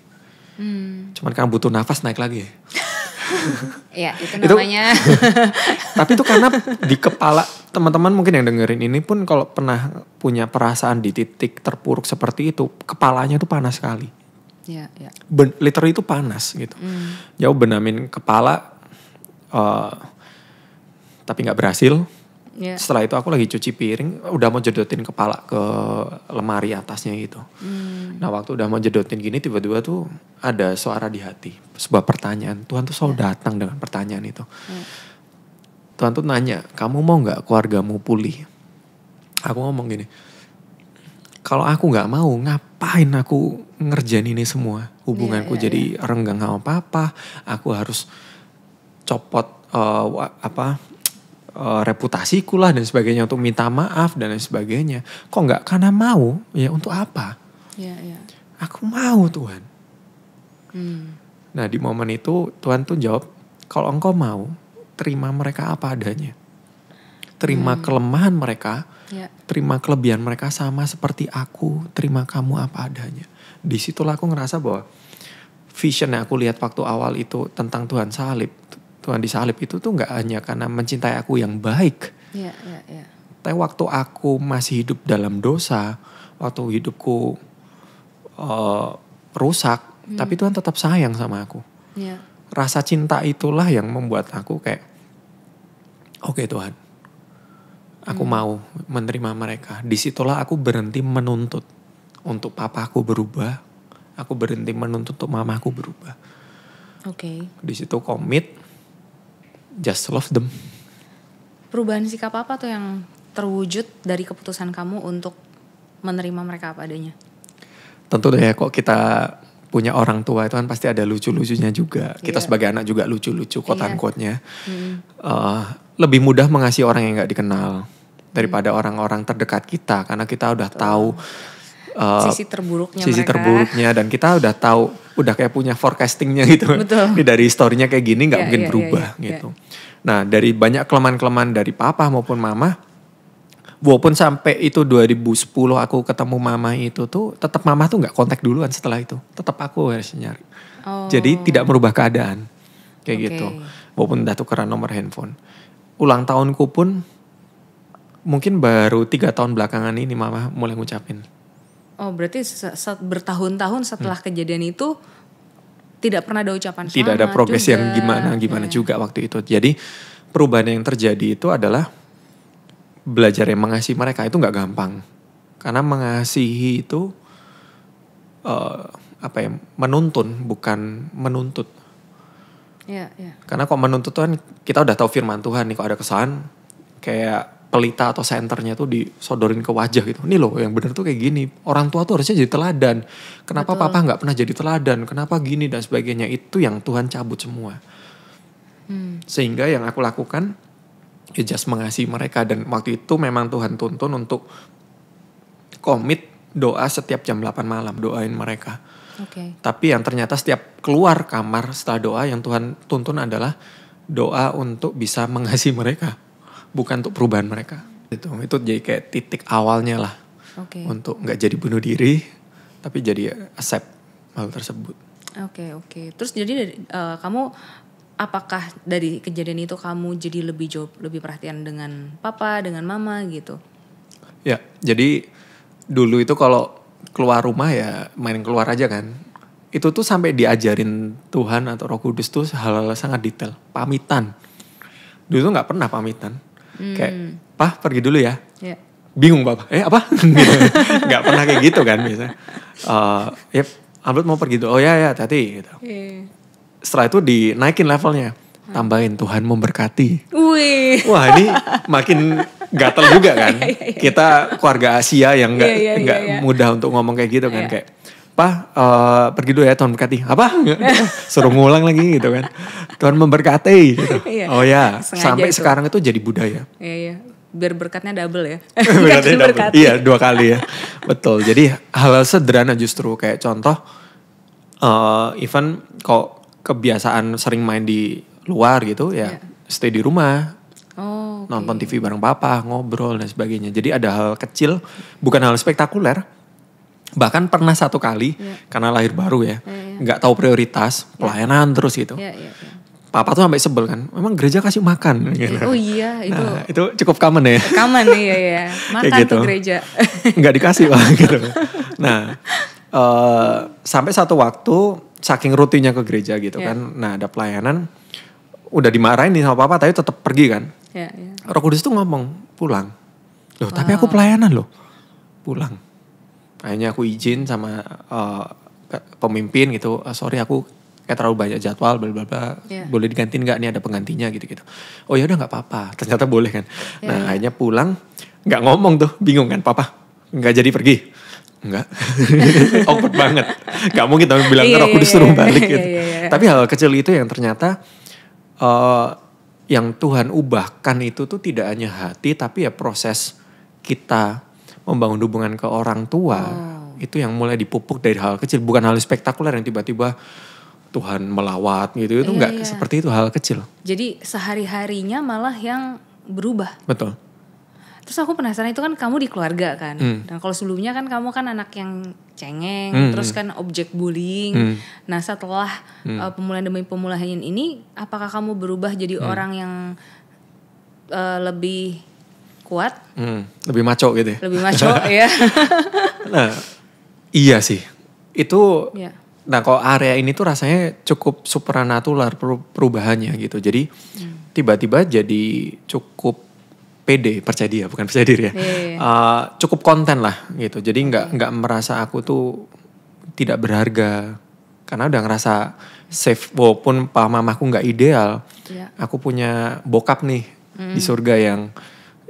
Cuman kan butuh nafas naik lagi. Ya itu namanya. Tapi itu karena di kepala teman-teman mungkin yang dengerin ini pun kalau pernah punya perasaan di titik terpuruk seperti itu, kepalanya tuh panas sekali. Ya. Literally itu panas gitu. Jauh benamin kepala, tapi nggak berhasil. Ya. Setelah itu aku lagi cuci piring, udah mau jedotin kepala ke lemari atasnya gitu. Nah waktu udah mau jedotin gini tiba-tiba tuh ada suara di hati, sebuah pertanyaan. Tuhan tuh selalu datang dengan pertanyaan itu. Tuhan tuh nanya, kamu mau gak keluargamu pulih? Aku ngomong gini, kalau aku gak mau ngapain aku ngerjain ini semua? Hubunganku jadi renggang sama papa, aku harus copot reputasiku lah dan sebagainya untuk minta maaf dan lain sebagainya. Kok nggak karena mau? Ya untuk apa? Ya. Aku mau Tuhan. Nah di momen itu Tuhan tuh jawab, kalau engkau mau terima mereka apa adanya. Terima kelemahan mereka, terima kelebihan mereka sama seperti aku, terima kamu apa adanya. Disitulah aku ngerasa bahwa vision yang aku lihat waktu awal itu tentang Tuhan salib. Tuhan disalib itu tuh gak hanya karena mencintai aku yang baik. Ya. Tapi waktu aku masih hidup dalam dosa, waktu hidupku rusak, tapi Tuhan tetap sayang sama aku. Ya. Rasa cinta itulah yang membuat aku kayak, oke Tuhan, aku mau menerima mereka. Disitulah aku berhenti menuntut untuk papaku berubah, aku berhenti menuntut untuk mamaku berubah. Oke. Di situ komit. Just love them. Perubahan sikap apa tuh yang terwujud dari keputusan kamu untuk menerima mereka apa adanya? Tentu deh kok kita punya orang tua itu kan pasti ada lucu-lucunya juga. Kita sebagai anak juga lucu-lucu quote-unquote-nya. Lebih mudah mengasihi orang yang gak dikenal daripada orang-orang terdekat kita. Karena kita udah tahu sisi terburuknya dan kita udah tahu, udah kayak punya forecastingnya gitu. Ini dari historinya kayak gini gak mungkin berubah gitu. Nah dari banyak kelemahan-kelemahan dari papa maupun mama, walaupun sampai itu 2010 aku ketemu mama itu tuh, tetap mama tuh gak kontak duluan setelah itu. Tetap aku harus nyari. Jadi tidak merubah keadaan. Kayak Oke. gitu. Walaupun udah tukeran nomor handphone. Ulang tahunku pun mungkin baru 3 tahun belakangan ini mama mulai ngucapin. Oh berarti bertahun-tahun setelah kejadian itu tidak pernah ada ucapan selamat. Tidak ada progres juga. yang gimana juga waktu itu. Jadi perubahan yang terjadi itu adalah belajar yang mengasihi mereka itu nggak gampang. Karena mengasihi itu menuntun bukan menuntut. Iya. Karena kok menuntut tuh kan kita udah tahu firman Tuhan nih, kalau ada kesalahan kayak pelita atau senternya tuh disodorin ke wajah gitu. Nih loh yang benar tuh kayak gini. Orang tua tuh harusnya jadi teladan. Kenapa Betul. papa nggak pernah jadi teladan? Kenapa gini dan sebagainya. Itu yang Tuhan cabut semua. Sehingga yang aku lakukan ya just mengasihi mereka. Dan waktu itu memang Tuhan tuntun untuk komit doa setiap jam 8 malam. Doain mereka. Oke. Tapi yang ternyata setiap keluar kamar setelah doa yang Tuhan tuntun adalah doa untuk bisa mengasihi mereka. Bukan untuk perubahan mereka. Itu jadi kayak titik awalnya lah. Oke. Untuk gak jadi bunuh diri. Tapi jadi accept hal tersebut. Oke. Terus jadi kamu apakah dari kejadian itu kamu jadi lebih perhatian dengan papa, dengan mama gitu? Ya jadi dulu itu kalau keluar rumah ya main keluar aja kan. Itu tuh sampai diajarin Tuhan atau Roh Kudus tuh hal-hal sangat detail. Pamitan. Dulu tuh gak pernah pamitan. Kayak, "Pah pergi dulu ya." Ya. Bingung papa, apa? Gitu. Gak pernah kayak gitu kan biasanya. Yep, Albert mau pergi dulu. Oh ya hati-hati gitu. Setelah itu dinaikin levelnya. Tambahin Tuhan memberkati. Wih. Wah ini makin gatel juga kan. Kita keluarga Asia yang gak mudah untuk ngomong kayak gitu kan. Kayak, "Pak pergi dulu ya Tuhan berkati." Apa? Suruh ngulang lagi gitu kan. Tuhan memberkati gitu. Oh ya, sampai itu. sekarang itu jadi budaya. Iya. Biar berkatnya double ya. Berkatnya double. Iya 2 kali ya. Betul. Jadi hal-hal sederhana justru kayak contoh even kok kebiasaan sering main di luar gitu ya. Stay di rumah. Oh, okay. Nonton TV bareng papa, ngobrol dan sebagainya. Jadi ada hal kecil, bukan hal spektakuler. Bahkan pernah 1 kali karena lahir baru ya, nggak tahu prioritas, pelayanan terus gitu. Papa tuh sampai sebel kan, memang gereja kasih makan. Gitu. Oh iya itu. Nah, itu cukup common ya. Common iya. Makan gitu. ke gereja. Nggak dikasih lah gitu. Nah sampai satu waktu saking rutinnya ke gereja gitu kan, nah ada pelayanan, udah dimarahin nih sama papa tapi tetap pergi kan. Roh Kudus tuh ngomong pulang. Loh tapi aku pelayanan loh, pulang. Akhirnya aku izin sama pemimpin gitu, sorry aku kayak terlalu banyak jadwal, bla bla bla, boleh digantiin nggak nih ada penggantinya gitu. Oh ya udah nggak apa-apa, ternyata boleh kan. Nah akhirnya pulang, nggak ngomong tuh, bingung kan papa, nggak jadi pergi, nggak, awkward banget, nggak mungkin tapi bilang Roh Kudus suruh balik gitu. Tapi hal kecil itu yang ternyata yang Tuhan ubahkan itu tuh tidak hanya hati, tapi ya proses kita membangun hubungan ke orang tua, itu yang mulai dipupuk dari hal kecil, bukan hal spektakuler yang tiba-tiba Tuhan melawat gitu, itu enggak seperti itu, hal kecil. Jadi sehari-harinya malah yang berubah. Betul. Terus aku penasaran itu kan kamu di keluarga kan. Dan kalau sebelumnya kan kamu kan anak yang cengeng, terus kan objek bullying. Nah setelah pemulihan demi pemulihan ini, apakah kamu berubah jadi orang yang lebih kuat? Lebih maco gitu ya? Lebih maco ya. Nah iya sih, itu... Nah kalau area ini tuh rasanya cukup supranatural perubahannya gitu. Jadi tiba-tiba jadi cukup pede, percaya diri ya. Cukup konten lah gitu. Jadi nggak merasa aku tuh tidak berharga. Karena udah ngerasa safe, walaupun papa mamaku nggak ideal. Aku punya bokap nih di surga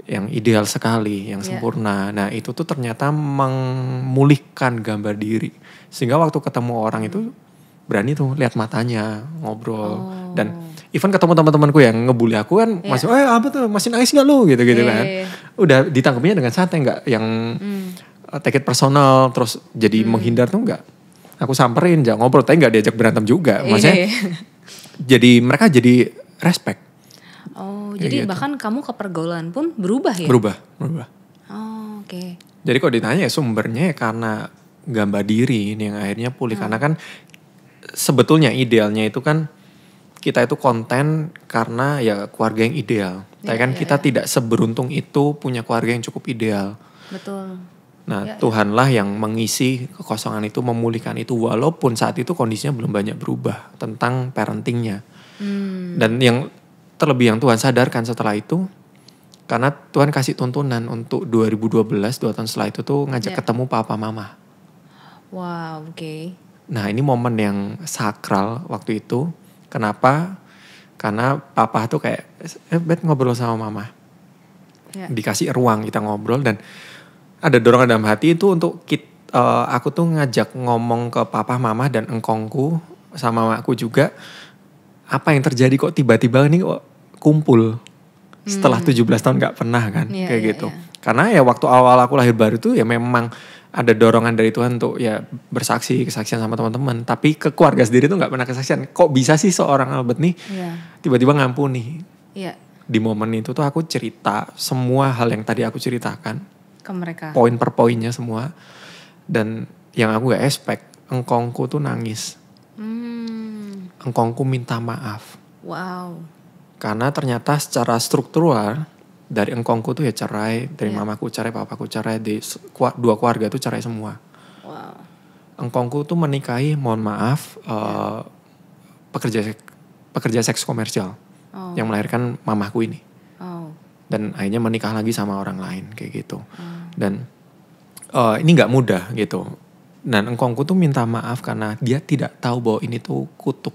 yang ideal sekali, yang sempurna. Nah itu tuh ternyata memulihkan gambar diri. Sehingga waktu ketemu orang itu berani tuh lihat matanya, ngobrol. Dan even ketemu teman-temanku yang ngebully aku kan masih, apa tuh masih nangis gak lu gitu kan. Udah ditangkapnya dengan santai, gak yang take it personal terus jadi menghindar tuh enggak. Aku samperin, jangan ngobrol, tapi gak diajak berantem juga. Maksudnya jadi mereka jadi respect. Jadi gitu. Bahkan kamu ke pergaulan pun berubah ya? Berubah. Oke. Jadi kalau ditanya ya sumbernya ya karena gambar diri ini yang akhirnya pulih. Karena kan sebetulnya idealnya itu kan kita itu konten karena ya keluarga yang ideal. Tapi kan kita tidak seberuntung itu punya keluarga yang cukup ideal. Betul. Nah Tuhanlah yang mengisi kekosongan itu, memulihkan itu. Walaupun saat itu kondisinya belum banyak berubah tentang parentingnya. Dan yang terlebih yang Tuhan sadarkan setelah itu, karena Tuhan kasih tuntunan untuk 2012, 2 tahun setelah itu tuh ngajak ketemu papa mama. Wow, oke. Nah ini momen yang sakral waktu itu. Kenapa? Karena papa tuh kayak, Bet ngobrol sama mama. Dikasih ruang kita ngobrol dan ada dorongan dalam hati itu untuk aku tuh ngajak ngomong ke papa, mama dan engkongku sama mamaku juga. Apa yang terjadi kok tiba-tiba ini kok kumpul setelah 17 tahun gak pernah kan kayak gitu. Karena ya waktu awal aku lahir baru tuh ya memang ada dorongan dari Tuhan untuk ya bersaksi, kesaksian sama teman-teman. Tapi ke keluarga sendiri tuh gak pernah kesaksian. Kok bisa sih seorang Albert nih tiba-tiba ngampuni. Di momen itu tuh aku cerita semua hal yang tadi aku ceritakan. Ke mereka. Poin per poinnya semua. Dan yang aku gak expect, engkongku tuh nangis. Engkongku minta maaf. Wow. Karena ternyata secara struktural dari engkongku tuh ya cerai, dari mamaku cerai, papaku cerai, dua keluarga tuh cerai semua. Wow. Engkongku tuh menikahi, mohon maaf, pekerja seks komersial yang melahirkan mamaku ini. Dan akhirnya menikah lagi sama orang lain kayak gitu. Dan ini nggak mudah gitu. Dan engkongku tuh minta maaf karena dia tidak tahu bahwa ini tuh kutuk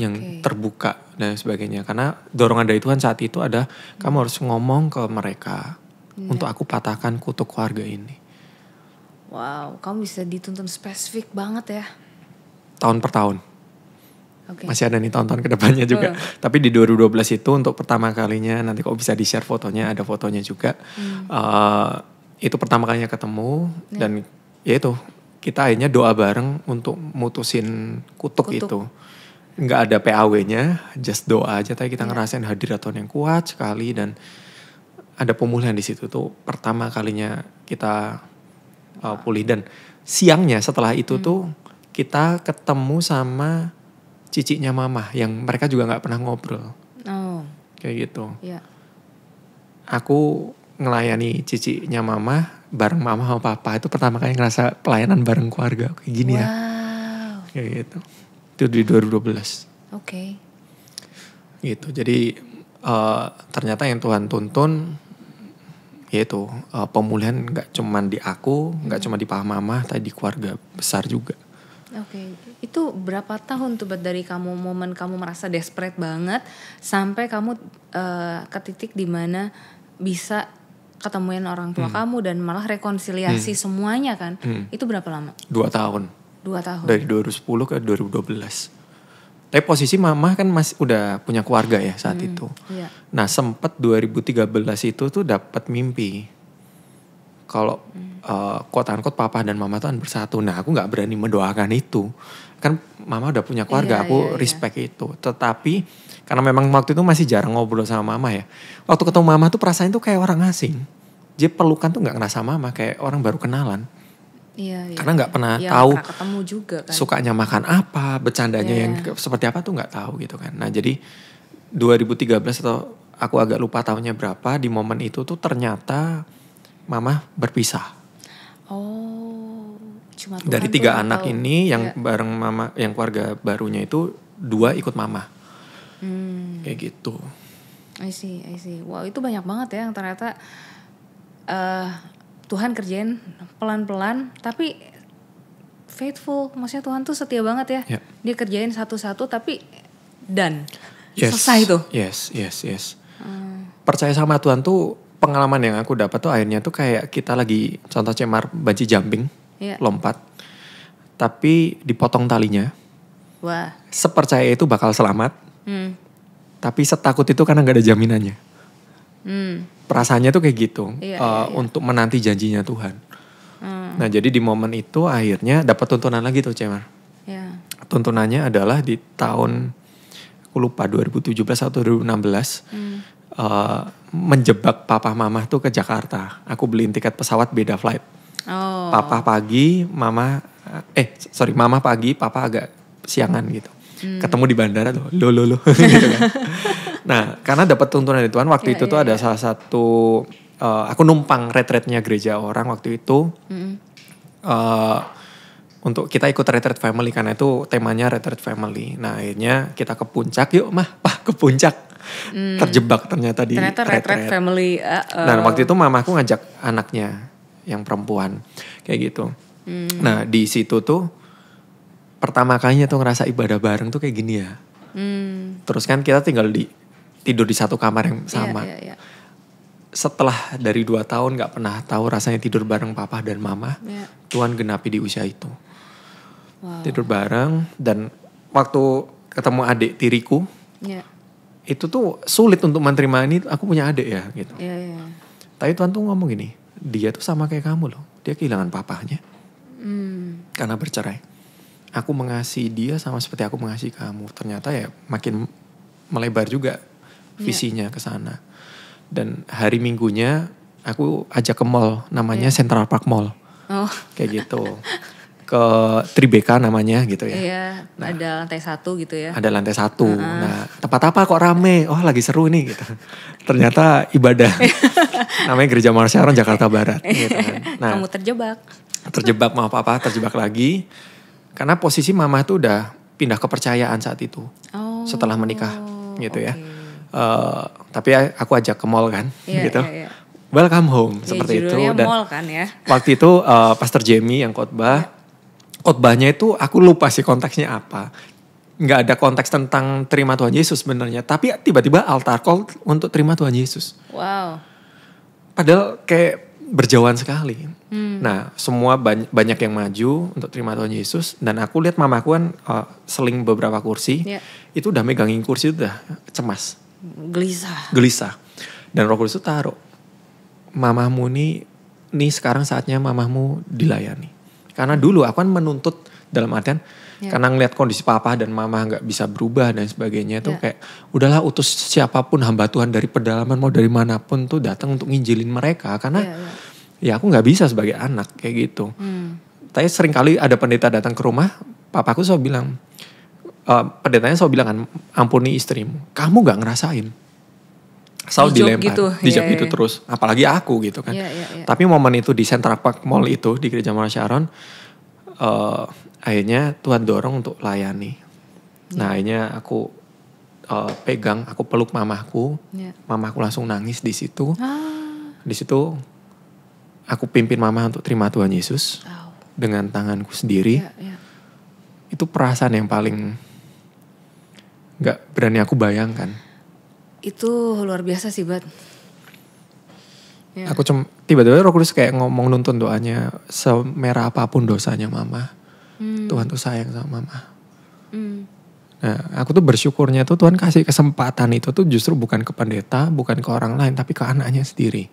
yang terbuka dan sebagainya. Karena dorongan dari Tuhan saat itu ada kamu harus ngomong ke mereka untuk aku patahkan kutuk keluarga ini. Wow, kamu bisa dituntun spesifik banget ya. Tahun per tahun. Masih ada nih tahun-tahun kedepannya juga. Tapi di 2012 itu untuk pertama kalinya, nanti kok bisa di-share fotonya, ada fotonya juga. Itu pertama kalinya ketemu dan ya itu kita akhirnya doa bareng untuk mutusin kutuk. Itu. Nggak ada PAW-nya, just doa aja. Tapi kita ngerasain hadirat Tuhan yang kuat sekali dan ada pemulihan di situ tuh pertama kalinya kita pulih. Dan siangnya setelah itu tuh kita ketemu sama cicinya mama yang mereka juga nggak pernah ngobrol. Kayak gitu. Aku ngelayani cicinya mama bareng mama sama papa. Itu pertama kali ngerasa pelayanan bareng keluarga kayak gini ya. Kayak gitu. Itu di 2012. Gitu. Jadi ternyata yang Tuhan tuntun yaitu pemulihan nggak cuma di aku, nggak cuma di papa mama, tapi di keluarga besar juga. Itu berapa tahun tuh dari kamu momen kamu merasa desperate banget sampai kamu ke titik dimana bisa ketemuin orang tua kamu dan malah rekonsiliasi semuanya kan? Itu berapa lama? 2 tahun. 2 tahun. Dari 2010 ke 2012. Tapi posisi mama kan masih udah punya keluarga ya saat itu. Nah sempet 2013 itu tuh dapat mimpi. Kalau quote-unquote papa dan mama tuh bersatu. Nah aku gak berani mendoakan itu. Kan mama udah punya keluarga, aku respect itu. Tetapi karena memang waktu itu masih jarang ngobrol sama mama ya. Waktu ketemu mama tuh perasaan tuh kayak orang asing. Dia pelukan tuh gak ngerasa mama, kayak orang baru kenalan. Karena gak pernah tahu ketemu juga kan. Sukanya makan apa, bercandanya yang seperti apa tuh gak tahu gitu kan. Nah jadi 2013 atau aku agak lupa tahunnya berapa, di momen itu tuh ternyata mama berpisah. Cuma dari 3 anak ini yang bareng mama, yang keluarga barunya itu 2 ikut mama. Kayak gitu. I see. Wow, itu banyak banget ya yang ternyata Tuhan kerjain pelan-pelan tapi faithful. Maksudnya Tuhan tuh setia banget ya. Dia kerjain satu-satu tapi done. Selesai tuh. Yes. Percaya sama Tuhan tuh pengalaman yang aku dapat tuh akhirnya tuh kayak kita lagi contoh cemar bungee jumping, lompat. Tapi dipotong talinya. Wah. Sepercaya itu bakal selamat. Tapi setakut itu karena gak ada jaminannya. Perasaannya tuh kayak gitu. Untuk menanti janjinya Tuhan. Nah jadi di momen itu akhirnya dapat tuntunan lagi tuh Cemar. Tuntunannya adalah di tahun, aku lupa 2017 atau 2016. Menjebak papa mama tuh ke Jakarta. Aku beliin tiket pesawat beda flight. Papa pagi, mama mama pagi, papa agak siangan gitu. Ketemu di bandara tuh, lo gitu kan. Nah, karena dapat tuntunan dari Tuhan waktu itu tuh ada salah satu, aku numpang retreatnya gereja orang waktu itu. Untuk kita ikut retreat family karena itu temanya retreat family. Nah akhirnya kita ke puncak, yuk mah, ke puncak. Terjebak ternyata di retreat family. Dan waktu itu mamaku ngajak anaknya yang perempuan kayak gitu. Nah di situ tuh pertama kalinya tuh ngerasa ibadah bareng tuh kayak gini ya. Terus kan kita tidur di satu kamar yang sama. Setelah dari 2 tahun gak pernah tahu rasanya tidur bareng papa dan mama. Tuhan genapi di usia itu. Tidur bareng, dan waktu ketemu adik tiriku, itu tuh sulit untuk menerima ini aku punya adik ya gitu. Tapi Tuhan tuh ngomong gini, dia tuh sama kayak kamu loh, dia kehilangan papahnya karena bercerai. Aku mengasihi dia sama seperti aku mengasihi kamu. Ternyata ya makin melebar juga visinya ke sana. Dan hari Minggunya aku ajak ke mall, namanya Central Park Mall. Kayak gitu. Ke Tribeca namanya gitu ya. Iya, nah, ada lantai 1 gitu ya. Ada lantai 1. Nah, tempat apa kok rame? Oh, lagi seru nih gitu. Ternyata ibadah. Namanya Gereja Mawar Sharon Jakarta Barat gitu kan. Nah, kamu terjebak. Terjebak mau apa terjebak lagi. Karena posisi mama tuh udah pindah kepercayaan saat itu. Setelah menikah gitu ya. Tapi aku ajak ke mall kan gitu. Welcome home seperti itu. Dan mall kan ya. Waktu itu Pastor Jamie yang khotbah. Khotbahnya itu aku lupa sih konteksnya apa. Nggak ada konteks tentang terima Tuhan Yesus sebenarnya. Tapi tiba-tiba altar call untuk terima Tuhan Yesus. Wow. Padahal kayak berjauhan sekali. Nah semua banyak yang maju untuk terima Tuhan Yesus. Dan aku lihat mamaku kan seling beberapa kursi. Itu udah megangin kursi itu udah cemas. Gelisah. Dan Roh Kudus itu taruh. Mamamu nih sekarang saatnya mamamu dilayani. Karena dulu aku kan menuntut dalam artian karena ngeliat kondisi papa dan mama gak bisa berubah dan sebagainya tuh kayak udahlah utus siapapun hamba Tuhan dari pedalaman mau dari manapun tuh datang untuk nginjilin mereka. Karena ya aku gak bisa sebagai anak kayak gitu. Tapi sering kali ada pendeta datang ke rumah, papaku selalu bilang, pendetanya selalu bilang kan, ampuni istrimu, kamu gak ngerasain. Selalu dilempar, dijawab gitu terus. Apalagi aku gitu kan. Tapi momen itu di Central Park Mall itu, di Gereja Mawar Sharon, akhirnya Tuhan dorong untuk layani. Nah akhirnya aku pegang, aku peluk mamaku. Mamaku langsung nangis di situ. Di situ aku pimpin mama untuk terima Tuhan Yesus. Dengan tanganku sendiri. Itu perasaan yang paling gak berani aku bayangkan. Itu luar biasa sih, Bat. Aku tiba-tiba Roh Kudus kayak ngomong nuntun doanya, semerah apapun dosanya mama, Tuhan tuh sayang sama mama. Nah, aku tuh bersyukurnya tuh Tuhan kasih kesempatan itu tuh justru bukan ke pendeta, bukan ke orang lain, tapi ke anaknya sendiri.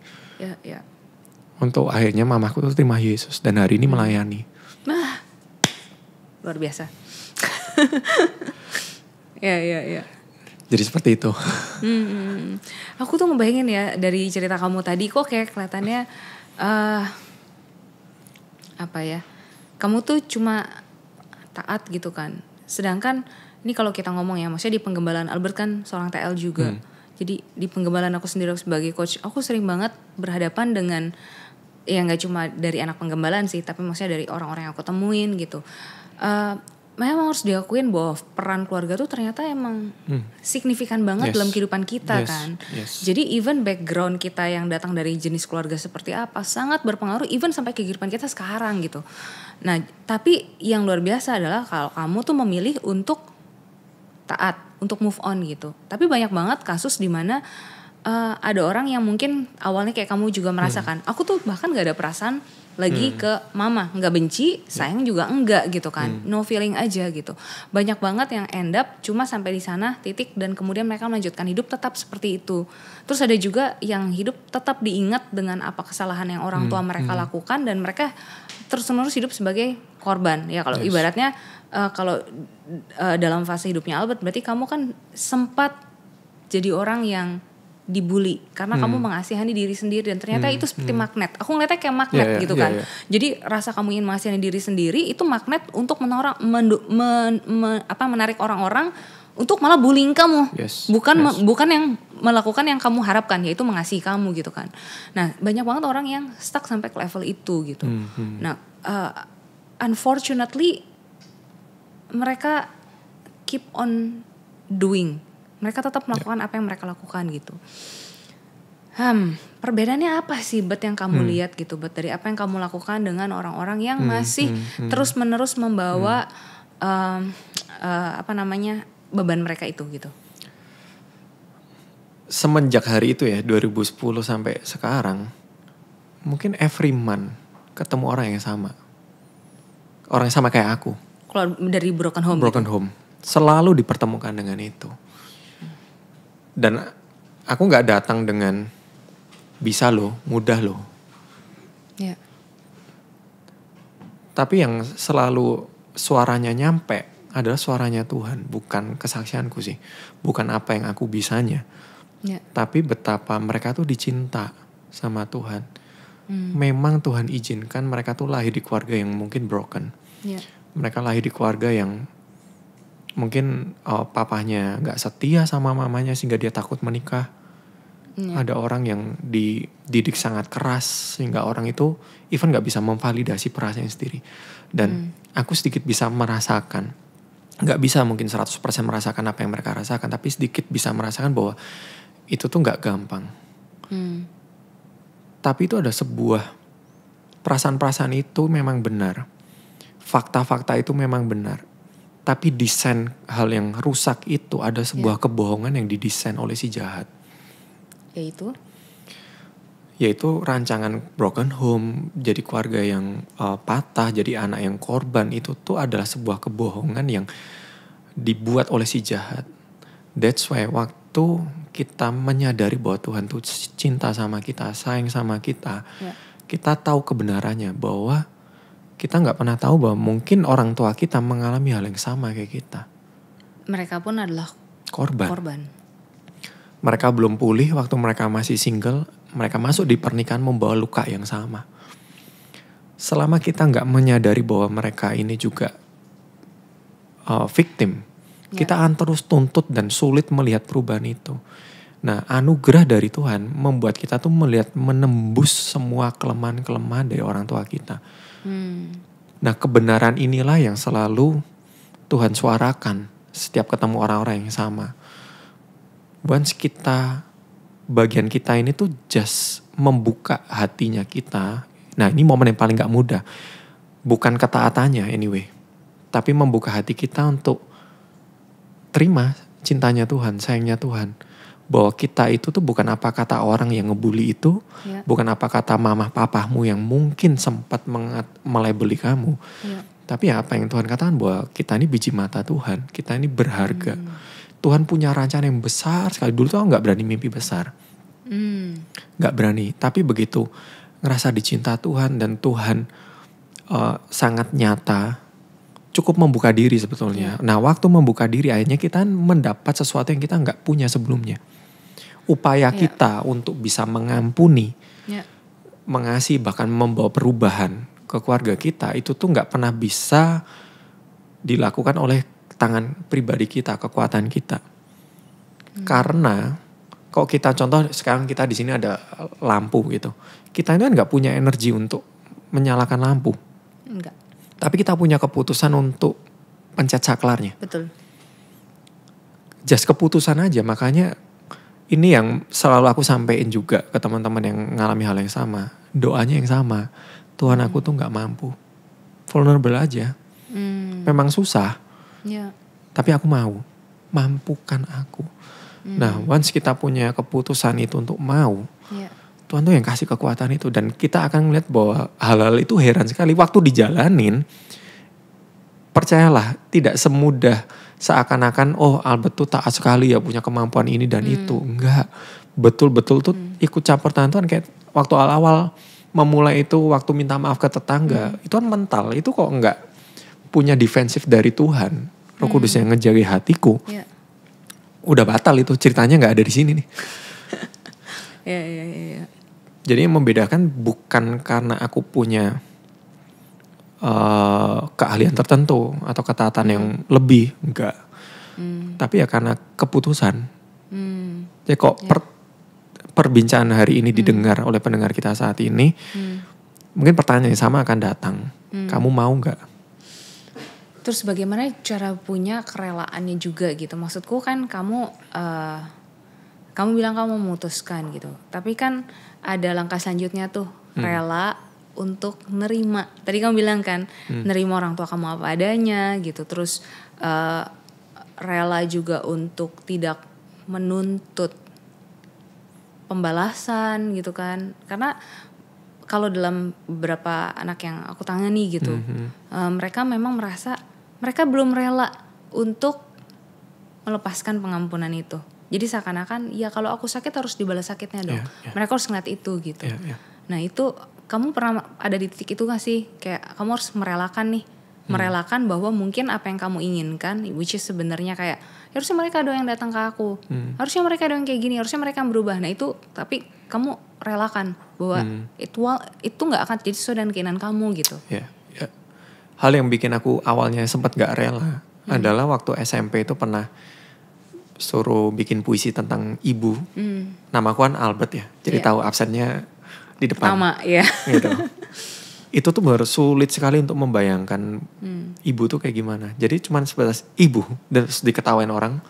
Untuk akhirnya mamaku tuh terima Yesus dan hari ini melayani. Luar biasa. Ya. Jadi seperti itu. Aku tuh ngebayangin ya dari cerita kamu tadi kok kayak kelihatannya apa ya? Kamu tuh cuma taat gitu kan. Sedangkan ini kalau kita ngomong ya, maksudnya di penggembalaan Albert kan seorang TL juga. Jadi di penggembalaan aku sendiri sebagai coach, aku sering banget berhadapan dengan ya nggak cuma dari anak penggembalaan sih, tapi maksudnya dari orang-orang yang aku temuin gitu. Memang harus diakuin bahwa peran keluarga tuh ternyata emang signifikan banget dalam kehidupan kita kan. Jadi even background kita yang datang dari jenis keluarga seperti apa sangat berpengaruh even sampai kehidupan kita sekarang gitu. Nah tapi yang luar biasa adalah kalau kamu tuh memilih untuk taat, untuk move on gitu. Tapi banyak banget kasus di mana ada orang yang mungkin awalnya kayak kamu juga merasakan, aku tuh bahkan gak ada perasaan lagi ke mama, nggak benci, sayang juga enggak gitu kan, no feeling aja gitu. Banyak banget yang end up cuma sampai di sana titik dan kemudian mereka melanjutkan hidup tetap seperti itu. Terus ada juga yang hidup tetap diingat dengan apa kesalahan yang orang tua mereka lakukan dan mereka terus-menerus hidup sebagai korban. Ya kalau ibaratnya kalau dalam fase hidupnya Albert berarti kamu kan sempat jadi orang yang dibully karena kamu mengasihani diri sendiri, dan ternyata itu seperti magnet. Aku ngeliatnya kayak magnet gitu kan. Jadi rasa kamu ingin mengasihani diri sendiri itu magnet untuk menarik orang-orang untuk malah bullying kamu. Bukan yang melakukan yang kamu harapkan, yaitu mengasihi kamu gitu kan. Nah, banyak banget orang yang stuck sampai ke level itu gitu. Nah, unfortunately mereka keep on doing. Mereka tetap melakukan apa yang mereka lakukan gitu. Perbedaannya apa sih Bet yang kamu lihat gitu, Bet, dari apa yang kamu lakukan dengan orang-orang yang masih terus-menerus membawa beban mereka itu gitu. Semenjak hari itu ya 2010 sampai sekarang, mungkin every month ketemu orang yang sama. Orang yang sama kayak aku. Kalau dari broken home home. Selalu dipertemukan dengan itu. Dan aku gak datang dengan bisa loh, mudah loh. Yeah. Tapi yang selalu suaranya nyampe adalah suaranya Tuhan. Bukan kesaksianku sih. Bukan apa yang aku bisanya. Yeah. Tapi betapa mereka tuh dicinta sama Tuhan. Memang Tuhan izinkan mereka tuh lahir di keluarga yang mungkin broken. Yeah. Mereka lahir di keluarga yang mungkin papahnya gak setia sama mamanya sehingga dia takut menikah. Ada orang yang dididik sangat keras sehingga orang itu even gak bisa memvalidasi perasaannya sendiri. Dan aku sedikit bisa merasakan, gak bisa mungkin 100% merasakan apa yang mereka rasakan, tapi sedikit bisa merasakan bahwa itu tuh gak gampang. Tapi itu ada sebuah perasaan-perasaan itu memang benar. Fakta-fakta itu memang benar. Tapi desain hal yang rusak itu ada sebuah kebohongan yang didesain oleh si jahat. Yaitu rancangan broken home, jadi keluarga yang patah, jadi anak yang korban. Itu tuh adalah sebuah kebohongan yang dibuat oleh si jahat. That's why waktu kita menyadari bahwa Tuhan tuh cinta sama kita, sayang sama kita, kita tahu kebenarannya bahwa kita gak pernah tahu bahwa mungkin orang tua kita mengalami hal yang sama kayak kita. Mereka pun adalah korban. Mereka belum pulih waktu mereka masih single. Mereka masuk di pernikahan membawa luka yang sama. Selama kita gak menyadari bahwa mereka ini juga victim, kita akan terus tuntut dan sulit melihat perubahan itu. Nah, anugerah dari Tuhan membuat kita tuh melihat, menembus semua kelemahan-kelemahan dari orang tua kita. Nah, kebenaran inilah yang selalu Tuhan suarakan setiap ketemu orang-orang yang sama. Once bagian kita ini tuh just membuka hatinya kita. Nah, ini momen yang paling gak mudah. Bukan ketaatannya anyway. Tapi membuka hati kita untuk terima cintanya Tuhan, sayangnya Tuhan. Bahwa kita itu tuh bukan apa kata orang yang ngebully itu, bukan apa kata mama papahmu yang mungkin sempat melabeli kamu. Tapi apa yang Tuhan katakan bahwa kita ini biji mata Tuhan, kita ini berharga. Tuhan punya rencana yang besar sekali. Dulu tuh aku gak berani mimpi besar. Gak berani. Tapi begitu ngerasa dicinta Tuhan dan Tuhan sangat nyata, cukup membuka diri sebetulnya. Nah, waktu membuka diri akhirnya kita mendapat sesuatu yang kita gak punya sebelumnya. Upaya kita untuk bisa mengampuni, mengasihi, bahkan membawa perubahan ke keluarga kita, itu tuh gak pernah bisa dilakukan oleh tangan pribadi kita, kekuatan kita. Karena kalau kita contoh sekarang kita di sini ada lampu gitu. Kita ini kan gak punya energi untuk menyalakan lampu. Enggak. Tapi kita punya keputusan untuk pencet saklarnya. Betul. Just keputusan aja. Makanya ini yang selalu aku sampein juga ke teman-teman yang ngalami hal yang sama. Doanya yang sama. Tuhan, aku tuh gak mampu. Vulnerable aja. Memang susah. Tapi aku mau. Mampukan aku. Nah, once kita punya keputusan itu untuk mau, Tuhan tuh yang kasih kekuatan itu. Dan kita akan melihat bahwa hal-hal itu heran sekali. Waktu dijalanin, percayalah tidak semudah seakan-akan Albert tuh taat sekali ya, punya kemampuan ini dan itu. Enggak. Betul-betul tuh ikut campur tangan Tuhan. Kayak waktu awal memulai itu, waktu minta maaf ke tetangga, itu kan mental. Itu kok enggak punya defensif dari Tuhan. Roh Kudus yang ngejaga hatiku. Udah batal itu, ceritanya gak ada di sini nih. Iya. Jadi yang membedakan bukan karena aku punya keahlian tertentu atau ketaatan yang lebih, enggak. Tapi ya karena keputusan. Jadi kok perbincangan hari ini didengar oleh pendengar kita saat ini, mungkin pertanyaan yang sama akan datang. Kamu mau enggak? Terus bagaimana cara punya kerelaannya juga gitu. Maksudku kan kamu bilang kamu memutuskan gitu. Tapi kan ada langkah selanjutnya tuh, rela untuk nerima. Tadi kamu bilang kan, nerima orang tua kamu apa adanya gitu. Terus rela juga untuk tidak menuntut pembalasan gitu kan. Karena kalau dalam beberapa anak yang aku tangani gitu, mereka memang merasa mereka belum rela untuk melepaskan pengampunan itu. Jadi seakan-akan ya kalau aku sakit harus dibalas sakitnya dong. Mereka harus ngeliat itu gitu. Nah itu kamu pernah ada di titik itu gak sih? Kayak kamu harus merelakan nih. Merelakan bahwa mungkin apa yang kamu inginkan, which is sebenarnya kayak harusnya mereka doang yang datang ke aku. Harusnya mereka doang kayak gini, harusnya mereka yang berubah. Nah itu tapi kamu relakan bahwa itu gak akan jadi sesuai dengan keinginan kamu gitu. Hal yang bikin aku awalnya sempat gak rela adalah waktu SMP itu pernah suruh bikin puisi tentang ibu. Namaku kan Albert ya, jadi tahu absennya di depan. Nama ya. Gitu. Itu tuh baru sulit sekali untuk membayangkan ibu tuh kayak gimana. Jadi cuman sebatas ibu dan diketawain orang.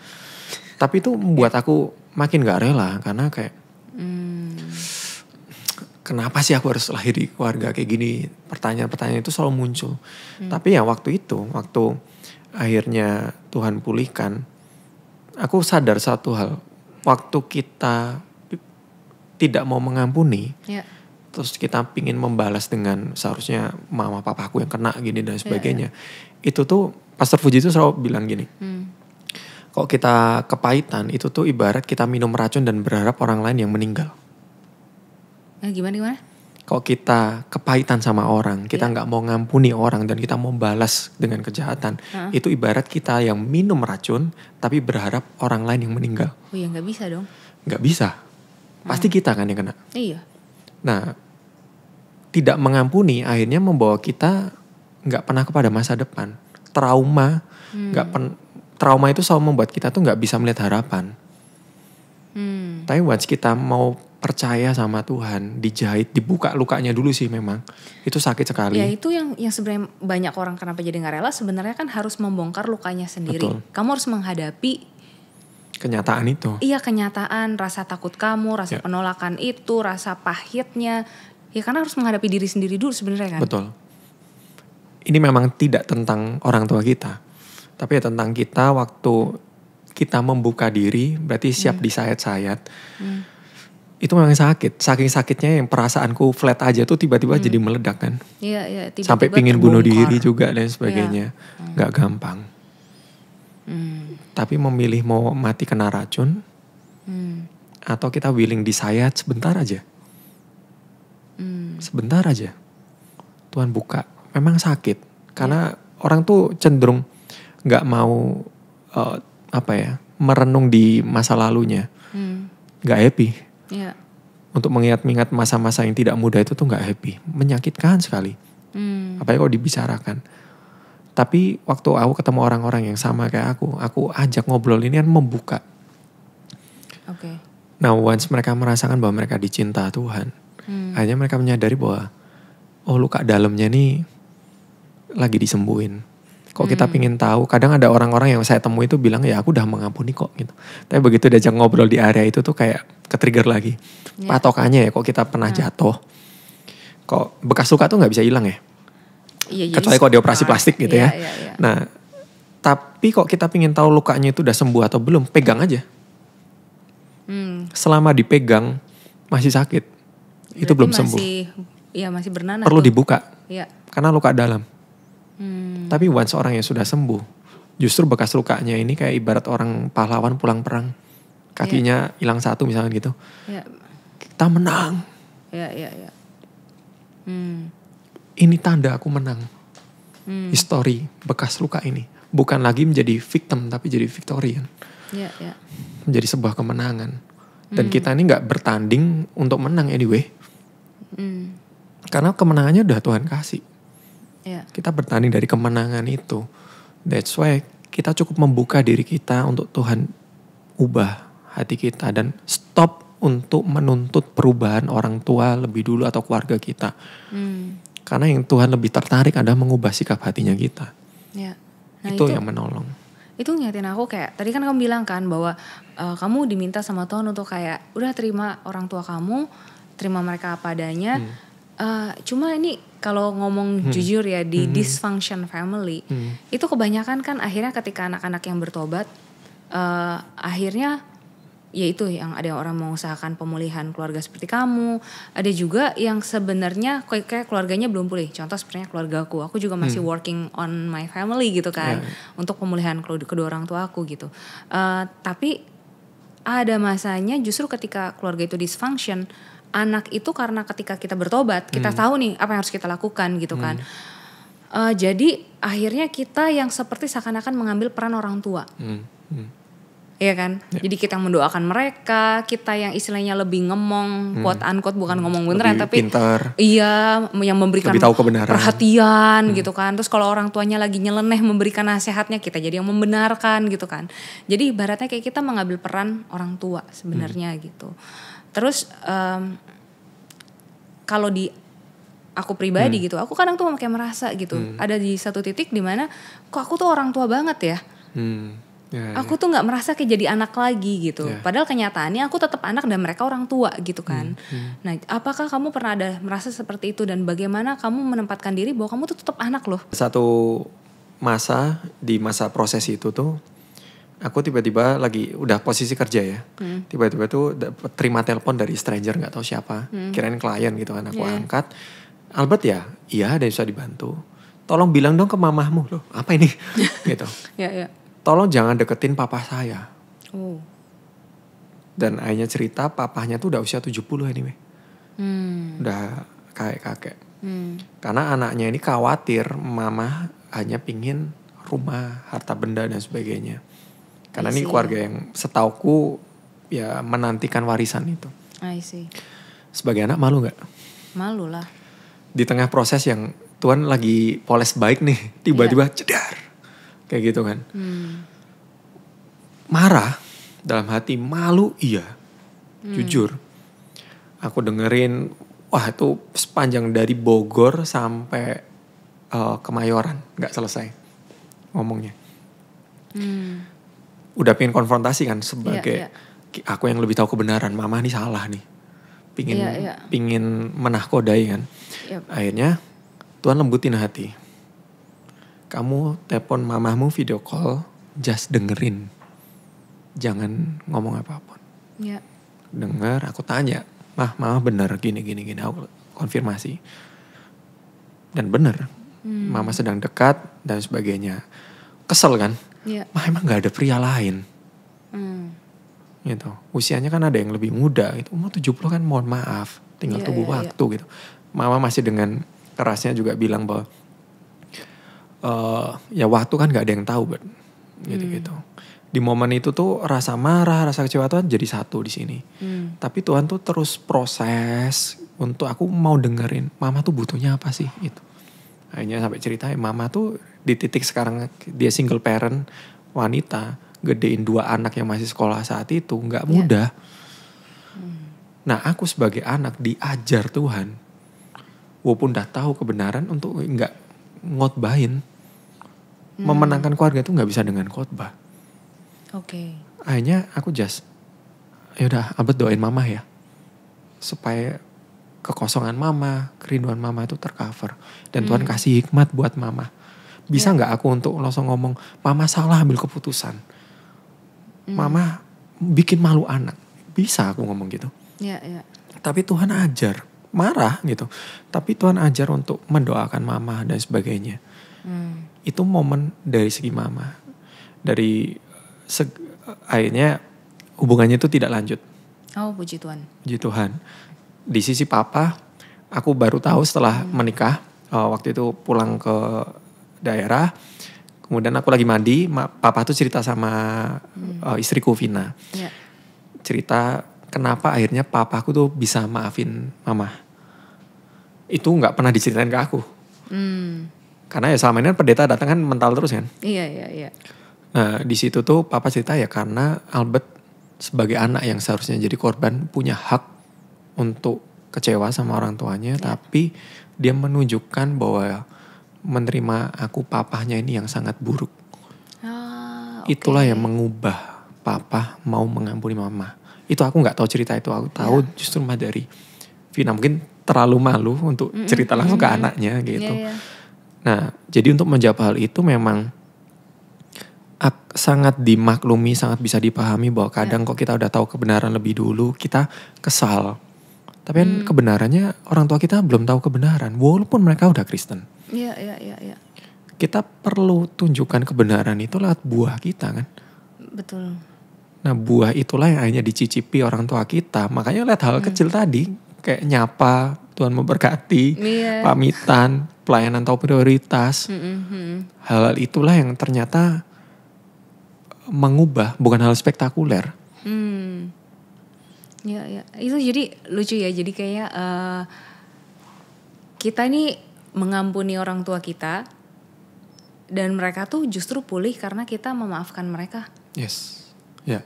Tapi itu membuat aku makin gak rela karena kayak kenapa sih aku harus lahir di keluarga kayak gini? Pertanyaan-pertanyaan itu selalu muncul. Tapi ya waktu akhirnya Tuhan pulihkan, aku sadar satu hal. Waktu kita tidak mau mengampuni, terus kita pingin membalas dengan seharusnya mama papaku yang kena gini dan sebagainya. Itu tuh Pastor Fuji tuh selalu bilang gini. Kalau kita kepahitan itu tuh ibarat kita minum racun dan berharap orang lain yang meninggal. Gimana? Kalau kita kepahitan sama orang, kita nggak mau ngampuni orang dan kita mau balas dengan kejahatan, itu ibarat kita yang minum racun tapi berharap orang lain yang meninggal. Oh ya nggak bisa dong. Nggak bisa, pasti kita kan yang kena. Iya. Nah, tidak mengampuni akhirnya membawa kita nggak pernah kepada masa depan. Trauma, trauma itu selalu membuat kita tuh nggak bisa melihat harapan. Tapi once kita mau percaya sama Tuhan, dijahit, dibuka lukanya dulu sih memang. Itu sakit sekali. Ya itu yang sebenarnya banyak orang kenapa jadi gak rela, sebenarnya kan harus membongkar lukanya sendiri. Betul. Kamu harus menghadapi kenyataan itu. Iya, kenyataan, rasa takut kamu, rasa penolakan itu, rasa pahitnya. Ya karena harus menghadapi diri sendiri dulu sebenarnya kan. Betul. Ini memang tidak tentang orang tua kita. Tapi ya tentang kita waktu kita membuka diri, berarti siap disayat-sayat. Itu memang sakit. Saking sakitnya yang perasaanku flat aja tuh tiba-tiba jadi meledak kan. Iya, tiba-tiba sampai pingin bunuh diri juga dan sebagainya. Gak gampang. Tapi memilih mau mati kena racun, atau kita willing disayat sebentar aja. Sebentar aja. Tuhan buka. Memang sakit. Karena orang tuh cenderung gak mau merenung di masa lalunya. Gak happy. Untuk mengingat-ingat masa-masa yang tidak mudah itu tuh gak happy. Menyakitkan sekali. Apalagi kalau dibicarakan. Tapi waktu aku ketemu orang-orang yang sama kayak aku ajak ngobrol ini kan membuka. Nah once mereka merasakan bahwa mereka dicinta Tuhan, akhirnya mereka menyadari bahwa luka dalamnya nih lagi disembuhin. Kok kita pingin tahu, kadang ada orang-orang yang saya temui itu bilang ya aku udah mengampuni kok gitu. Tapi begitu diajak ngobrol di area itu tuh kayak ketrigger lagi. Patokannya ya kok kita pernah jatuh. Kok bekas luka tuh gak bisa hilang ya. Kecuali kok dioperasi plastik gitu ya. Nah tapi kok kita pingin tahu lukanya itu udah sembuh atau belum, pegang aja. Selama dipegang masih sakit. Berarti itu belum sembuh. Masih bernanah. Perlu dibuka. Karena luka dalam. Tapi once orang yang sudah sembuh, justru bekas lukanya ini kayak ibarat orang pahlawan pulang perang. Kakinya hilang satu misalnya gitu. Kita menang. Ini tanda aku menang. History, bekas luka ini. Bukan lagi menjadi victim, tapi jadi victorian. Menjadi sebuah kemenangan. Dan kita ini gak bertanding untuk menang anyway. Karena kemenangannya udah Tuhan kasih. Kita bertanding dari kemenangan itu. That's why kita cukup membuka diri kita untuk Tuhan ubah hati kita. Dan stop untuk menuntut perubahan orang tua lebih dulu atau keluarga kita. Karena yang Tuhan lebih tertarik adalah mengubah sikap hatinya kita. Nah, itu yang menolong. Itu ngingetin aku kayak, tadi kan kamu bilang kan bahwa kamu diminta sama Tuhan untuk kayak, udah terima orang tua kamu, terima mereka apa adanya. Cuma ini kalau ngomong jujur ya, di dysfunction family, itu kebanyakan kan akhirnya ketika anak-anak yang bertobat, akhirnya ya itu yang ada orang mengusahakan pemulihan keluarga seperti kamu, ada juga yang sebenarnya kayak keluarganya belum pulih. Contoh sebenarnya keluargaku, aku juga masih working on my family gitu kan, untuk pemulihan kedua orang tua aku gitu. Tapi ada masanya justru ketika keluarga itu dysfunction, anak itu karena ketika kita bertobat, kita tahu nih apa yang harus kita lakukan gitu kan. Jadi akhirnya kita yang seperti seakan-akan mengambil peran orang tua. Iya kan, jadi kita yang mendoakan mereka, kita yang istilahnya lebih ngomong, quote unquote, bukan ngomong beneran, tapi pinter. Iya, yang memberikan perhatian gitu kan. Terus kalau orang tuanya lagi nyeleneh memberikan nasihatnya, kita jadi yang membenarkan gitu kan. Jadi ibaratnya kayak kita mengambil peran orang tua sebenarnya gitu. Terus kalau di aku pribadi gitu, aku kadang tuh kayak merasa gitu, ada di satu titik di mana kok aku tuh orang tua banget ya. Aku tuh gak merasa kayak jadi anak lagi gitu. Padahal kenyataannya aku tetap anak dan mereka orang tua gitu kan. Nah, apakah kamu pernah ada merasa seperti itu, dan bagaimana kamu menempatkan diri bahwa kamu tuh tetap anak loh? Satu masa, di masa proses itu tuh aku tiba-tiba lagi udah posisi kerja ya. Tiba-tiba tuh dapet, terima telepon dari stranger gak tahu siapa. Kirain klien gitu kan, aku angkat. Albert ya? Iya, ada yang bisa dibantu. Tolong bilang dong ke mamahmu. Loh, apa ini? Gitu. Tolong jangan deketin papa saya. Dan ayahnya cerita papahnya tuh udah usia 70 anyway. Udah kayak kakek. Karena anaknya ini khawatir mama hanya pingin rumah, harta benda dan sebagainya. Karena ini keluarga yang setauku ya menantikan warisan itu. I see. Sebagai anak malu gak? Malu lah. Di tengah proses yang Tuhan lagi poles baik nih, tiba-tiba cedar. Kayak gitu kan. Marah dalam hati, malu iya. Jujur. Aku dengerin, wah itu sepanjang dari Bogor sampai Kemayoran. Gak selesai ngomongnya. Udah pengen konfrontasi kan sebagai aku yang lebih tahu kebenaran. Mama nih salah nih. Pingin menahkodai kan. Akhirnya Tuhan lembutin hati. Kamu telepon mamahmu video call, just dengerin. Jangan ngomong apapun. Dengar, aku tanya, mama bener gini. Aku konfirmasi. Dan bener, mama sedang dekat dan sebagainya. Kesel kan? Mah emang gak ada pria lain. Gitu. Usianya kan ada yang lebih muda. Gitu. Umur 70 kan mohon maaf, tinggal tunggu waktu gitu. Mama masih dengan kerasnya juga bilang bahwa ya waktu kan gak ada yang tahu, gitu. Di momen itu tuh rasa marah, rasa kecewa Tuhan jadi satu di sini. Tapi Tuhan tuh terus proses untuk aku mau dengerin, mama tuh butuhnya apa sih itu. Akhirnya sampai ceritain mama tuh di titik sekarang dia single parent wanita, gedein 2 anak yang masih sekolah saat itu nggak mudah. Nah aku sebagai anak diajar Tuhan, walaupun udah tahu kebenaran untuk nggak ngotbahin. Memenangkan keluarga itu nggak bisa dengan khotbah. Akhirnya aku just, yaudah Albert doain mama ya, supaya kekosongan mama, kerinduan mama itu tercover. Dan Tuhan kasih hikmat buat mama. Bisa nggak aku untuk langsung ngomong, mama salah ambil keputusan, mama bikin malu anak. Bisa aku ngomong gitu. Tapi Tuhan ajar, marah gitu. Tapi Tuhan ajar untuk mendoakan mama dan sebagainya. Itu momen dari segi mama. Dari akhirnya hubungannya itu tidak lanjut. Oh, puji Tuhan. Puji Tuhan. Di sisi papa, aku baru tahu setelah menikah. Waktu itu pulang ke daerah. Kemudian aku lagi mandi. Papa tuh cerita sama istriku Vina. Cerita kenapa akhirnya papaku tuh bisa maafin mama. Itu nggak pernah diceritain ke aku. Karena ya selama ini kan pendeta datang kan mental terus kan. Iya. Nah di situ tuh papa cerita ya karena Albert sebagai anak yang seharusnya jadi korban punya hak untuk kecewa sama orang tuanya. Tapi dia menunjukkan bahwa menerima aku papahnya ini yang sangat buruk. Itulah yang mengubah papa mau mengampuni mama. Itu aku nggak tahu cerita itu, aku tahu justru mah dari Vina. Mungkin terlalu malu untuk cerita langsung ke anaknya gitu. Nah jadi untuk menjawab hal itu memang sangat dimaklumi, sangat bisa dipahami bahwa kadang kok kita udah tahu kebenaran lebih dulu kita kesal. Tapi kan kebenarannya orang tua kita belum tahu kebenaran walaupun mereka udah Kristen. Iya. Kita perlu tunjukkan kebenaran itu lewat buah kita kan. Betul. Nah buah itulah yang akhirnya dicicipi orang tua kita. Makanya lihat hal kecil tadi. Kayak nyapa, Tuhan memberkati, pamitan, pelayanan tahu prioritas. Hal itulah yang ternyata mengubah, bukan hal spektakuler. Ya. Itu jadi lucu ya. Jadi kayak kita ini mengampuni orang tua kita. Dan mereka tuh justru pulih karena kita memaafkan mereka. Yes. Ya.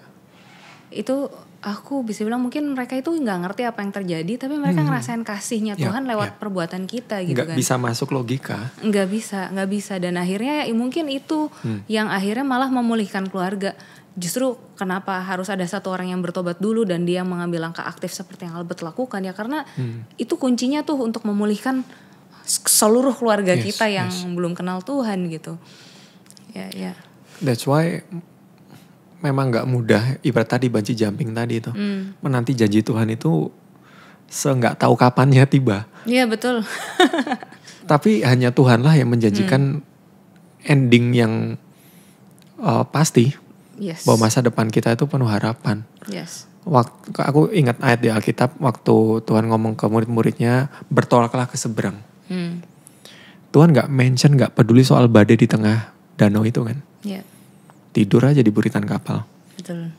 Itu aku bisa bilang mungkin mereka itu nggak ngerti apa yang terjadi, tapi mereka ngerasain kasihnya Tuhan lewat perbuatan kita gitu kan. Nggak bisa masuk logika. Nggak bisa. Dan akhirnya mungkin itu yang akhirnya malah memulihkan keluarga. Justru kenapa harus ada satu orang yang bertobat dulu dan dia mengambil langkah aktif seperti yang Albert lakukan ya karena itu kuncinya tuh untuk memulihkan seluruh keluarga kita yang belum kenal Tuhan gitu. Ya. That's why memang gak mudah, ibarat tadi banci jumping tadi itu. Menanti janji Tuhan itu nggak tahu kapannya tiba. Iya betul. Tapi hanya Tuhanlah yang menjanjikan ending yang pasti. Yes. Bahwa masa depan kita itu penuh harapan. Yes. Aku ingat ayat di Alkitab waktu Tuhan ngomong ke murid-muridnya, bertolaklah ke seberang. Tuhan gak mention, gak peduli soal badai di tengah danau itu kan. Yeah. Tidur aja di buritan kapal. Betul.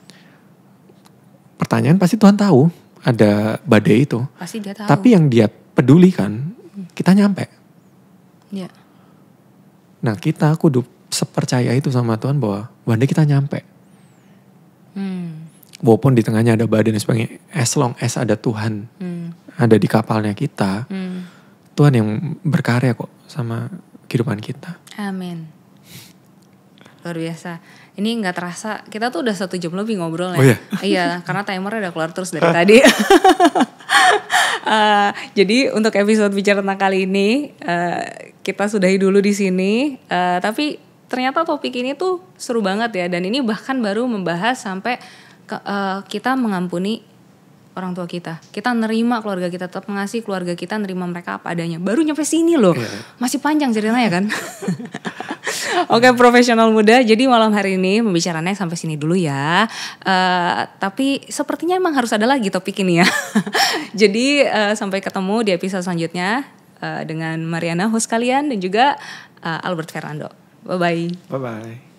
Pertanyaan pasti Tuhan tahu ada badai itu. Pasti dia tahu. Tapi yang dia peduli kan kita nyampe. Yeah. Nah kita kudu sepercaya itu sama Tuhan bahwa badai kita nyampe. Walaupun di tengahnya ada badai dan sebagainya. As long as ada Tuhan ada di kapalnya kita. Tuhan yang berkarya kok sama kehidupan kita. Amin. Luar biasa. Ini gak terasa, kita tuh udah 1 jam lebih ngobrol ya. Oh iya? Iya, karena timernya udah keluar terus dari tadi. Jadi untuk episode bicara tentang kali ini, kita sudahi dulu di sini. Tapi ternyata topik ini tuh seru banget ya. Dan ini bahkan baru membahas sampai kita mengampuni orang tua kita. Kita nerima keluarga kita, tetap mengasihi keluarga kita, nerima mereka apa adanya. Baru nyampe sini loh. Masih panjang ceritanya kan. Oke, profesional muda. Jadi malam hari ini pembicaraannya sampai sini dulu ya. Tapi sepertinya emang harus ada lagi topik ini ya. Jadi sampai ketemu di episode selanjutnya dengan Mariana host kalian dan juga Albert Fernando. Bye-bye. Bye-bye.